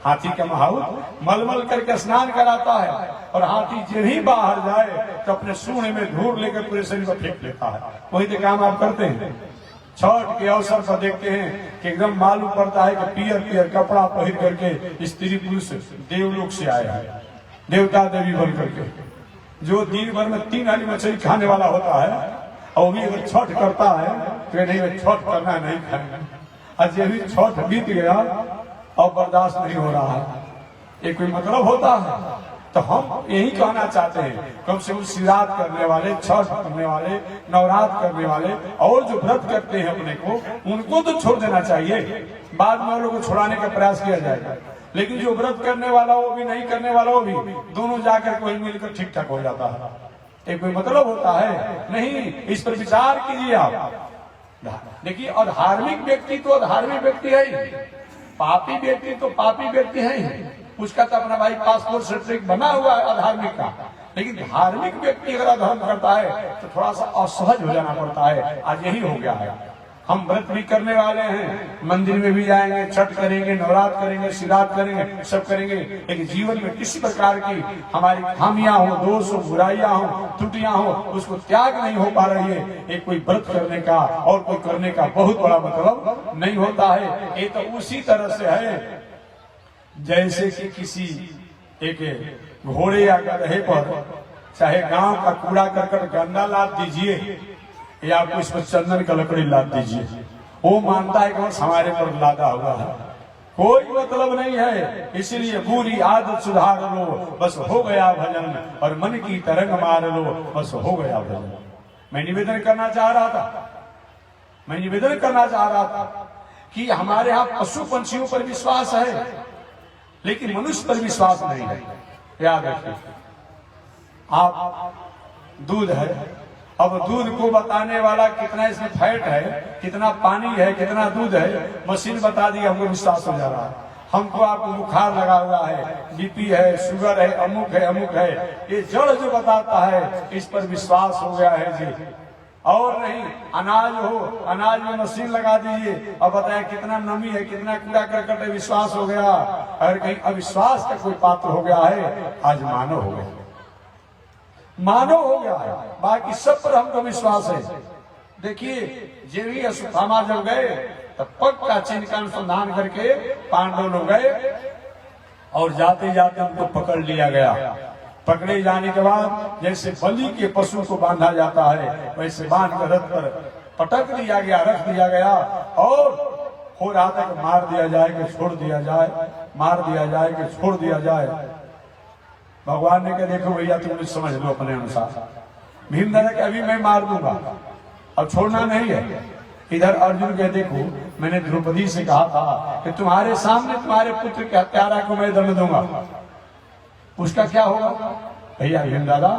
हाथी का महाउत मलमल करके स्नान कराता है, और हाथी जब ही बाहर जाए तो अपने सूंड में धूल लेकर पूरे शरीर को फेंक लेता है। वही तो काम आप करते हैं। छठ के अवसर पर देखते हैं कि एकदम मालूम पड़ता है कि पियर पियर कपड़ा पहन करके स्त्री पुरुष देवलोक से आए हैं, देवता देवी बन करके। जो दिन भर में 3 हरी मछली खाने वाला होता है, और भी अगर छठ करता है तो नहीं, छठ करना नहीं खाएंगे। आज ये भी छठ बीत गया और बर्दाश्त नहीं हो रहा है, ये कोई मतलब होता है? तो हम यही कहना चाहते हैं, कम से कम शिवरात करने वाले, छठ करने वाले, नवरात्र करने वाले और जो व्रत करते हैं अपने को, उनको तो छोड़ देना चाहिए। बाद में लोगों को छुड़ाने का प्रयास किया जाएगा, लेकिन जो व्रत करने वाला हो भी, नहीं करने वाला हो भी, दोनों जाकर कोई मिलकर ठीक ठाक हो जाता है। ये कोई मतलब होता है? नहीं। इस पर विचार कीजिए आप। देखिए, अधार्मिक व्यक्ति तो अधार्मिक व्यक्ति है, पापी व्यक्ति तो पापी व्यक्ति है। उसका तो अपना भाई पासपोर्ट सर्टिफिकेट बना हुआ है अधार्मिक का, लेकिन धार्मिक व्यक्ति अगर अधर्म करता है तो थोड़ा सा असहज हो जाना पड़ता है। आज यही हो गया है। हम व्रत भी करने वाले हैं, मंदिर में भी जाएंगे, छठ करेंगे, नवरात्र करेंगे, शिवरात करेंगे, सब करेंगे, लेकिन जीवन में किसी प्रकार की हमारी खामियां हो, दोष हो, बुराइयां हो, त्रुटियां हो, उसको त्याग नहीं हो पा रही है। एक कोई व्रत करने का और कोई करने का बहुत बड़ा मतलब नहीं होता है। ये तो उसी तरह से है जैसे कि किसी एक घोड़े या गधे पर चाहे गांव का कूड़ा करकट गंदा लाद दीजिए या उस पर चंदन का लकड़ी लाद दीजिए, वो मानता है कि बस हमारे पर लादा हुआ है। कोई मतलब नहीं है, इसलिए बुरी आदत सुधार लो, बस हो गया भजन, और मन की तरंग मार लो, बस हो गया भजन। मैं निवेदन करना चाह रहा था कि हमारे यहाँ पशु पंछियों पर विश्वास है, लेकिन मनुष्य पर विश्वास नहीं है। याद रखिए, आप दूध है, अब दूध को बताने वाला कितना इसमें फैट है, कितना पानी है, कितना दूध है, मशीन बता दी, हमको विश्वास हो जा रहा है। हमको आपको बुखार लगा हुआ है, बीपी है, शुगर है, अमुक है, ये जड़ जो बताता है, इस पर विश्वास हो गया है जी। और नहीं, अनाज हो, अनाज में मशीन लगा दीजिए, अब बताए कितना नमी है, कितना कूड़ा करकट है, विश्वास हो गया। अगर कहीं अविश्वास का कोई पात्र हो गया है, आज मानव हो गया, मानव हो गया है, बाकी सब पर हमको विश्वास है। देखिए, जे भी अश्वत्थामा जब गए तब पक्का चिन्ह का अनुसंधान करके पांडव लोग गए, और जाते जाते उनको पकड़ लिया गया। पकड़े जाने के बाद जैसे बलि के पशु को बांधा जाता है, वैसे बांध कर रथ पर पटक दिया गया, रख दिया गया, और हो रहा था कि मार दिया जाए कि छोड़ दिया जाए, मार दिया जाए कि छोड़ दिया जाए। भगवान ने कहा देखो भैया, तुम कुछ समझ लो अपने अनुसार। भीम दादा कि अभी मैं मार दूंगा, अब छोड़ना नहीं है। इधर अर्जुन कहे देखो, मैंने द्रौपदी से कहा था कि तुम्हारे सामने तुम्हारे पुत्र के हत्यारा को मैं दंड दूंगा, उसका क्या होगा। भैया भीम दादा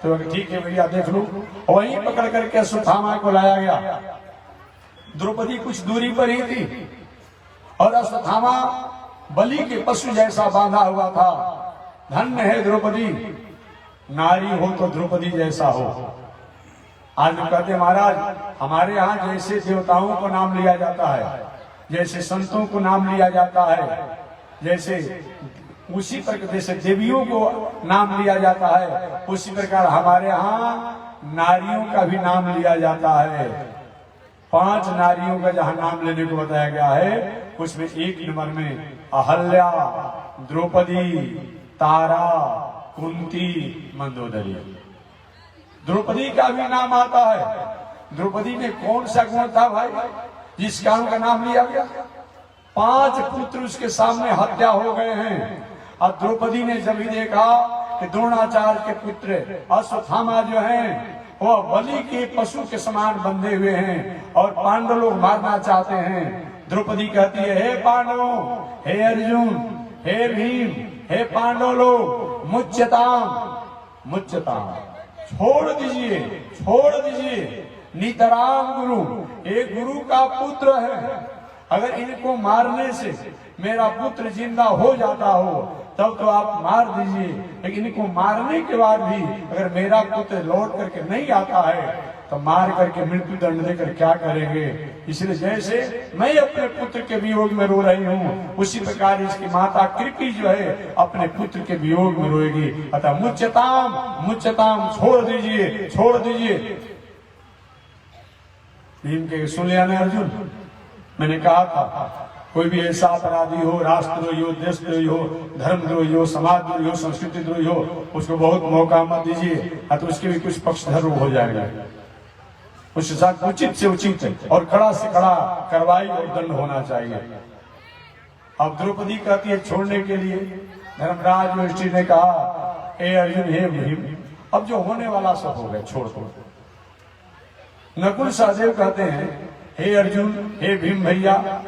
तो ठीक है भैया देख लो। वहीं पकड़ करके अश्वत्थामा को लाया गया। द्रौपदी कुछ दूरी पर ही थी, और अश्वत्थामा बलि के पशु जैसा बांधा हुआ था। धन्य है द्रौपदी, नारी हो तो द्रौपदी जैसा हो। आज हम कहते महाराज, हमारे यहाँ जैसे देवताओं को नाम लिया जाता है, जैसे संतों को नाम लिया जाता है, जैसे उसी प्रकार जैसे देवियों को नाम लिया जाता है, उसी प्रकार हमारे यहाँ नारियों का भी नाम लिया जाता है। 5 नारियों का जहाँ नाम लेने को बताया गया है, उसमें 1 नंबर में अहल्या, द्रौपदी, तारा, कुंती, मंदोदरी। द्रौपदी का भी नाम आता है। द्रौपदी में कौन सा गुण था भाई जिस कारण का नाम लिया गया। 5 पुत्र उसके सामने हत्या हो गए हैं, और द्रौपदी ने जब ही देखा कि द्रोणाचार्य के पुत्र अश्वत्थामा जो हैं वो बलि के पशु के समान बंधे हुए हैं, और पांडव लोग मारना चाहते हैं। द्रौपदी कहती है, हे पांडवों, हे अर्जुन, हे भीम, हे पांडव लोग, मुच्यताम, मुच्यताम, छोड़ दीजिए, छोड़ दीजिए। नितराम गुरु, एक गुरु का पुत्र है, अगर इनको मारने से मेरा पुत्र जिंदा हो जाता हो तब तो आप मार दीजिए, लेकिन इनको मारने के बाद भी अगर मेरा पुत्र लौट करके नहीं आता है तो मार करके मृत्यु दंड देकर क्या करेंगे। इसलिए जैसे मैं अपने पुत्र के वियोग में रो रही हूँ, उसी प्रकार इसकी माता कृपी जो है अपने पुत्र के वियोग में रोएगी। अतः मुच्यताम, मुच्यताम, छोड़ दीजिए, छोड़ दीजिए। भीम के सुन लिया ना अर्जुन, मैंने कहा था कोई भी ऐसा अपराधी हो, राष्ट्रद्रोही हो, देशद्रोही हो, धर्मद्रोही हो, समाजद्रोही हो, संस्कृति द्रोही हो, उसको बहुत मौका मत दीजिए, तो उसके भी कुछ पक्षधर हो जाएगा। उसके साथ उचित से उचित और कड़ा से कड़ा कार्रवाई और दंड होना चाहिए। अब द्रौपदी कहती है छोड़ने के लिए, धर्मराज युधिष्ठिर ने कहा, ए अर्जुन, हे भीम, अब जो होने वाला सब हो गया, छोड़ दो। नकुल सहदेव कहते हैं, हे अर्जुन, हे भीम भैया,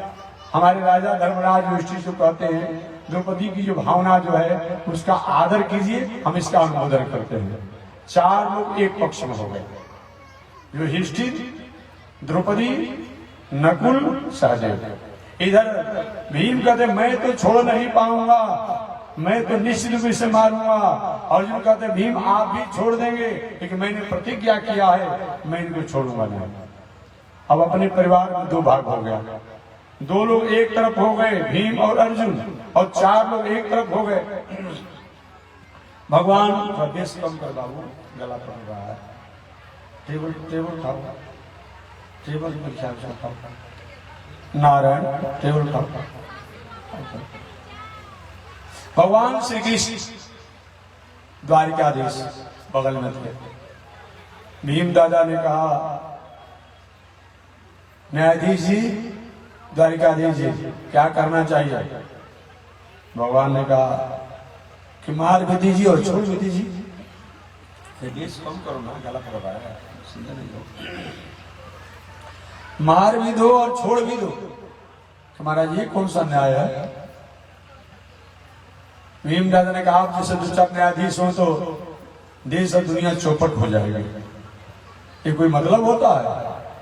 हमारे राजा धर्मराज युधिष्ठिर जो कहते हैं द्रौपदी की जो भावना जो है उसका आदर कीजिए, हम इसका अनुमोदन करते हैं। 4 लोग एक पक्ष में हो गए, युधिष्ठिर, द्रौपदी, नकुल, सहदेव। इधर भीम कहते मैं तो छोड़ नहीं पाऊंगा, मैं तो निश्चित रूप से मारूंगा। अर्जुन कहते भीम आप भी छोड़ देंगे, लेकिन मैंने प्रतिज्ञा किया है मैं इनको छोड़ूंगा नहीं। अब अपने परिवार में 2 भाग हो गया, 2 लोग एक तरफ हो गए, भीम और अर्जुन, और 4 लोग एक तरफ हो गए। भगवान प्रदेश कम कर बाबू, गला पड़ रहा है। टेबल उठाओ, टेबल पर ख्याल से उठाओ। नारायण, टेबल उठाओ। भगवान श्री कृष्ण द्वारिकाधीश बगल में थे। भीम दादा ने कहा, न्यायाधीश जी द्वारिकाधीश जी क्या करना चाहिए? भगवान ने कहा कि मार भी दीजिए और छोड़ भी दीजिए। कम करो ना, गला पड़ रहा है, सुनते नहीं हो। मार भी दो और छोड़ भी दो। तो महाराज ये कौन सा न्याय है? भीम दादा ने कहा आप जैसे दो चार न्यायाधीश हो तो देश और दुनिया चौपट हो जाएगी। ये कोई मतलब होता है?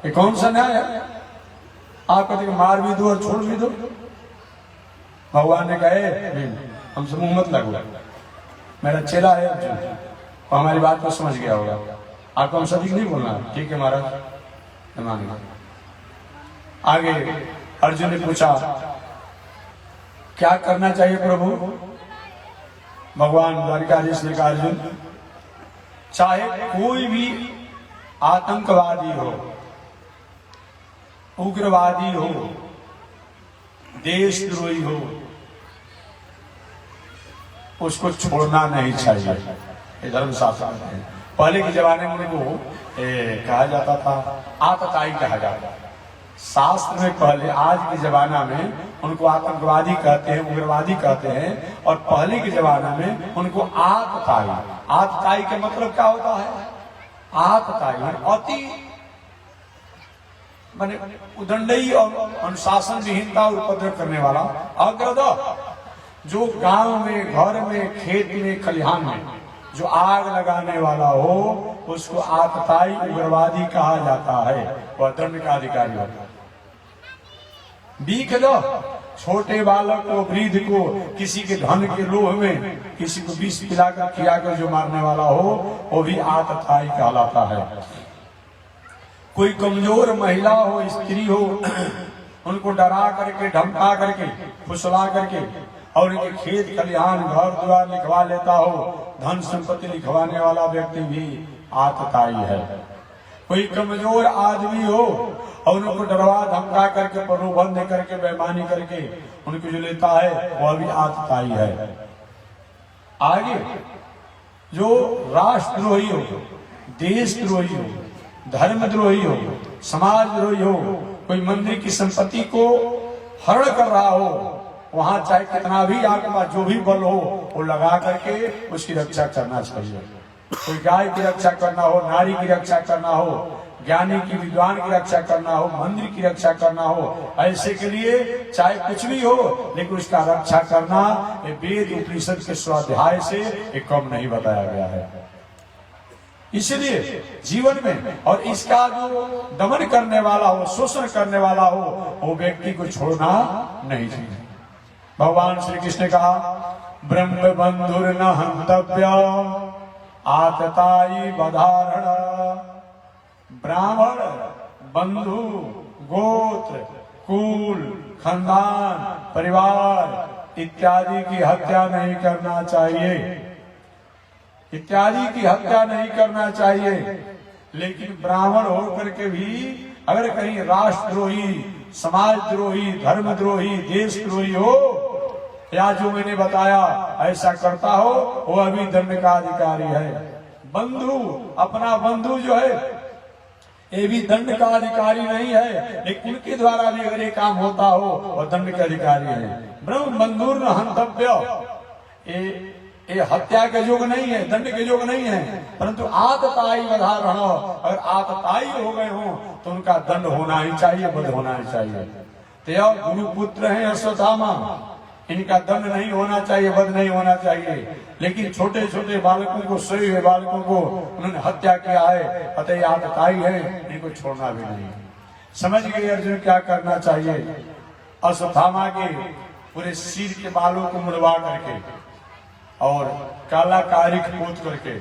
ये कौन सा न्याय है? आप कहते मार भी दो और छोड़ भी दो। भगवान ने कहे हमसे मुंह मत लगो, मेरा चेला है अर्जुन, वो हमारी बात को समझ गया होगा, आपको हम सभी नहीं बोलना। ठीक है महाराज, मान। आगे अर्जुन ने पूछा क्या करना चाहिए प्रभु? भगवान द्वारिकाधीश ने कहा अर्जुन, चाहे कोई भी आतंकवादी हो, उग्रवादी हो, देशद्रोही हो, उसको छोड़ना नहीं चाहिए। ये धर्मशास्त्र में है। पहले के जमाने में उनको कहा जाता था आतताई कहा जाता था शास्त्र में। पहले, आज के जमाना में उनको आतंकवादी कहते हैं, उग्रवादी कहते हैं, और पहले के जमाना में उनको आतताई। आतताई का मतलब क्या होता है? आतताई अति माने उदंडई और अनुशासन विहीनता और उपद्रव करने वाला। अग्रदह जो गांव में, घर में, खेत में, खलिहान में जो आग लगाने वाला हो उसको आतताई उग्रवादी कहा जाता है। वह दंड का अधिकारी होता है। बीक दो छोटे बालक को, वृद्ध को, किसी के धन के लोभ में किसी को विष पिलाकर खिलाकर जो मारने वाला हो वो भी आतताई कहलाता है। कोई कमजोर महिला हो, स्त्री हो, उनको डरा करके, धमका करके, फुसला करके और उनके खेत खलिहान, घर द्वार लिखवा लेता हो, धन संपत्ति लिखवाने वाला व्यक्ति भी आतताई है। कोई कमजोर आदमी हो और उनको डरवा धमका करके, प्रलोभन दे करके, बेईमानी करके उनको जो लेता है वह भी आतताई है। आगे जो राष्ट्रद्रोही हो, देशद्रोही हो, धर्मद्रोही हो, समाजद्रोही हो, कोई मंदिर की संपत्ति को हरण कर रहा हो, वहां चाहे कितना भी आपका जो भी बल हो वो लगा करके उसकी रक्षा करना चाहिए। कोई गाय की रक्षा करना हो, नारी की रक्षा करना हो, ज्ञानी की, विद्वान की रक्षा करना हो, मंदिर की रक्षा करना हो, ऐसे के लिए चाहे कुछ भी हो लेकिन उसका रक्षा करना ये वेद उपनिषद के स्वाध्याय से एक कम नहीं बताया गया है। इसलिए जीवन में और इसका जो दमन करने वाला हो, शोषण करने वाला हो, वो व्यक्ति को छोड़ना नहीं चाहिए। भगवान श्री कृष्ण ने कहा ब्रह्म बंधुर न हंतव्य आतताई बधारण। ब्राह्मण, बंधु, गोत्र, कुल, खानदान, परिवार इत्यादि की हत्या नहीं करना चाहिए, इत्यादि की हत्या नहीं करना चाहिए। लेकिन ब्राह्मण होकर के भी अगर कहीं राष्ट्रद्रोही, समाजद्रोही, धर्मद्रोही, देशद्रोही हो या जो मैंने बताया ऐसा करता हो वो अभी दंड का अधिकारी है। बंधु, अपना बंधु जो है ये भी दंड का अधिकारी नहीं है, लेकिन उनके द्वारा भी अगर ये काम होता हो वो दंड के अधिकारी है। ब्रह्म बंधुर न हंतव्य, ये हत्या के योग नहीं है, दंड के योग नहीं है, परंतु आतताई बधा रहो। अगर आतताई हो गए हो तो उनका दंड होना ही चाहिए, वध होना ही चाहिए। तो गुरु पुत्र हैं अश्वत्थामा, इनका दंड नहीं होना चाहिए, वध नहीं होना चाहिए। लेकिन छोटे छोटे बालकों को, सोए हुए बालकों को उन्होंने हत्या किया है, अतः आतताई है, इनको छोड़ना भी नहीं। समझ गए अर्जुन क्या करना चाहिए? अश्वत्थामा के पूरे सिर के बालों को मुड़वा करके और काला कारिक पोत करके,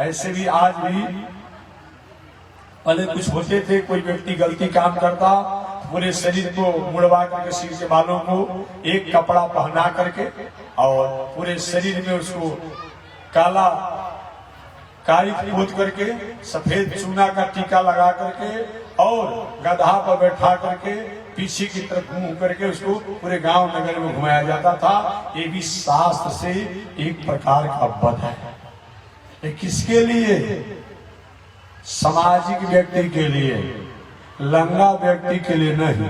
ऐसे भी आज भी पहले कुछ होते थे, कोई व्यक्ति गलती काम करता पूरे शरीर को मुड़वा करके, सिर के बालों को एक कपड़ा पहना करके और पूरे शरीर में उसको काला कारिक पोत करके, सफेद चूना का टीका लगा करके और गधा पर बैठा करके पीछे की तरफ मुंह करके उसको पूरे गांव नगर में घुमाया जाता था। ये भी शास्त्र से एक प्रकार का वध है। ये किसके लिए? सामाजिक व्यक्ति के लिए, लंगा व्यक्ति के लिए नहीं।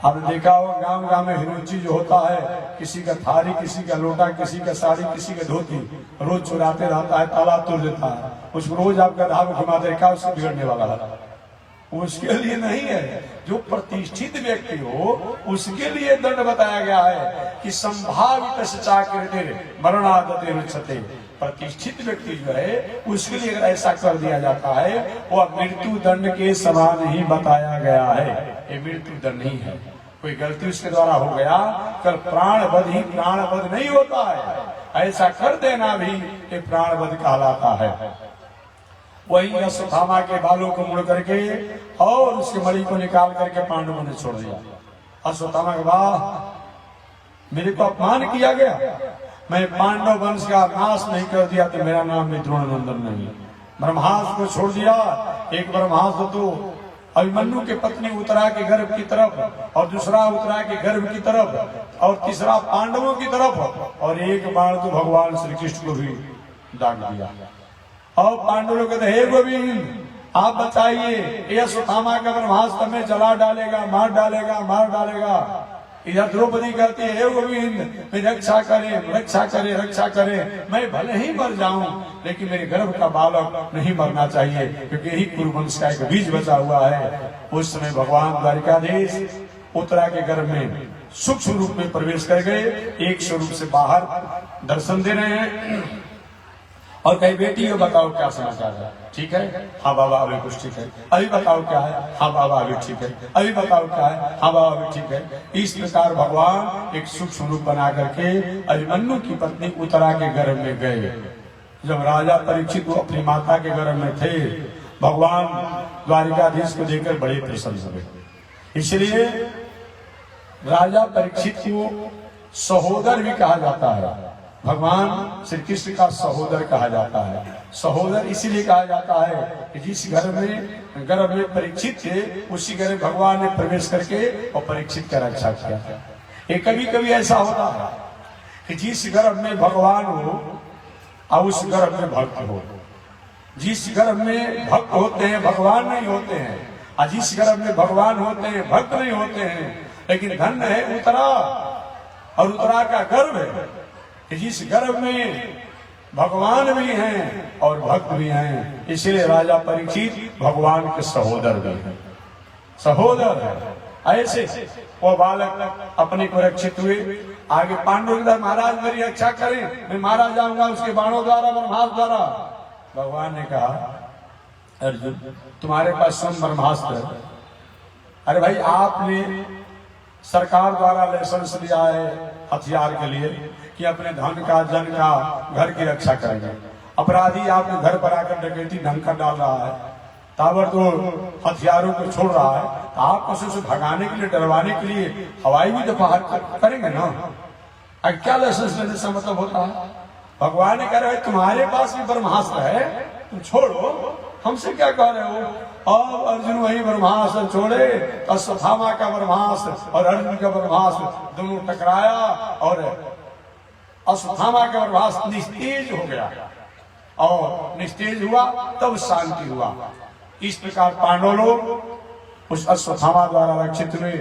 आपने देखा हो गांव गांव में हिरोची जो होता है, किसी का थारी, किसी का लोटा, किसी का साड़ी, किसी का धोती, रोज चुराते रहता है, ताला तोड़ देता है, उसको रोज आप गधा में घुमा देखा, उससे बिगड़ने वाला है। उसके लिए नहीं है, जो प्रतिष्ठित व्यक्ति हो उसके लिए दंड बताया गया है कि संभावित चाकृतिर मरणागते रुच्यते। प्रतिष्ठित व्यक्ति जो है उसके लिए अगर ऐसा कर दिया जाता है वो मृत्यु दंड के समान ही बताया गया है। ये मृत्यु दंड नहीं है, कोई गलती उसके द्वारा हो गया, कल प्राणवध ही प्राणवध नहीं होता है, ऐसा कर देना भी ये प्राणवध कहलाता है। वही अश्वत्थामा के बालों को मुड़ करके और उसके मणि को निकाल करके पांडवों ने छोड़ दिया। अश्वत्थामा के बाद मेरे को अपमान किया गया, मैं पांडव वंश का नाश नहीं कर दिया तो मेरा नाम भी द्रोणानंदन नहीं। ब्रह्मास्त्र को छोड़ दिया, एक ब्रह्मास्त्र तो अभिमन्यु के पत्नी उत्तरा के गर्भ की तरफ और दूसरा उत्तरा के गर्भ की तरफ और तीसरा पांडवों की तरफ और एक बाण तो भगवान श्री कृष्ण को भी दाग दिया। और पांडव लोग कहते हे गोविंद आप बताइए, ये अश्वत्थामा का ब्रह्मास्त्र में जला डालेगा, मार डालेगा, मार डालेगा। इधर द्रौपदी कहती है हे गोविंद मेरी रक्षा करें, रक्षा करें, रक्षा करें, मैं भले ही मर जाऊं लेकिन मेरे गर्भ का बालक नहीं मरना चाहिए क्योंकि यही कुरुवंश का एक बीज बचा हुआ है। उस समय भगवान द्वारिकाधीश उत्तरा के गर्भ में सूक्ष्म रूप में प्रवेश कर गए, एक स्वरूप से बाहर दर्शन दे रहे हैं और कही बेटी हो बताओ क्या समाचार है, ठीक है, हाँ बाबा अभी कुछ ठीक है, अभी बताओ क्या है, हाँ बाबा अभी ठीक है, अभी बताओ क्या है, हाँ बाबा अभी ठीक है। इस प्रकार भगवान एक सूक्ष्म रूप बना करके अभिमन्यु की पत्नी उत्तरा के गर्भ में गए। जब राजा परीक्षित वो अपनी माता के गर्भ में थे, भगवान द्वारिकाधीश को देखकर बड़े प्रसन्न हुए। इसलिए राजा परीक्षित को सहोदर भी कहा जाता है, भगवान श्री कृष्ण का सहोदर कहा जाता है। सहोदर इसीलिए कहा जाता है कि जिस गर्भ में परीक्षित थे उसी गर्भ भगवान ने प्रवेश करके और परीक्षित का रक्षा किया। ये कभी कभी ऐसा होता है कि जिस गर्भ में भगवान हो और उस गर्भ में भक्त हो, जिस गर्भ में भक्त होते हैं भगवान नहीं होते हैं, और जिस गर्भ में भगवान होते हैं भक्त नहीं होते हैं। लेकिन धन्य है उत्तरा, और उत्तरा का गर्भ है जिस गर्भ में भगवान भी हैं और भक्त भी हैं। इसलिए राजा परीक्षित भगवान के सहोदर भी हैं, सहोदर है। ऐसे वो बालक अपने को रक्षित हुए। आगे पांडुरंग महाराज मेरी रक्षा करें, मैं मारा जाऊंगा उसके बाणों द्वारा, ब्रह्मास्त्र द्वारा। भगवान ने कहा अर्जुन तुम्हारे पास स्वयं ब्रह्मास्त्र है। अरे भाई आपने सरकार द्वारा लाइसेंस लिया है हथियार के लिए कि अपने धन का, जन का, घर की रक्षा करेंगे। अपराधी आपके घर पर आकर डकैती ढंग कर डाल रहा है, ताबड़तोड़ हथियारों को छोड़ रहा है, तो आप उसे भगाने के लिए, डरवाने के लिए हवाई भी तो प्रहार करेंगे ना। अब क्या लाइसेंस लेने से मतलब होता है? भगवान ने कह रहे तुम्हारे पास भी ब्रह्मास्त्र है, तुम छोड़ो, हमसे क्या कह रहे हो? अब अर्जुन वही ब्रह्मास्त्र छोड़े, अश्वत्थामा का ब्रह्मास्त्र और अर्जुन का ब्रह्मास्त्र दोनों टकराया और अश्वत्थामा का ब्रह्मास्त्र निस्तेज हो गया और निस्तेज हुआ तब शांति हुआ। इस प्रकार पांडव लोग उस अश्वत्थामा द्वारा रक्षित हुए।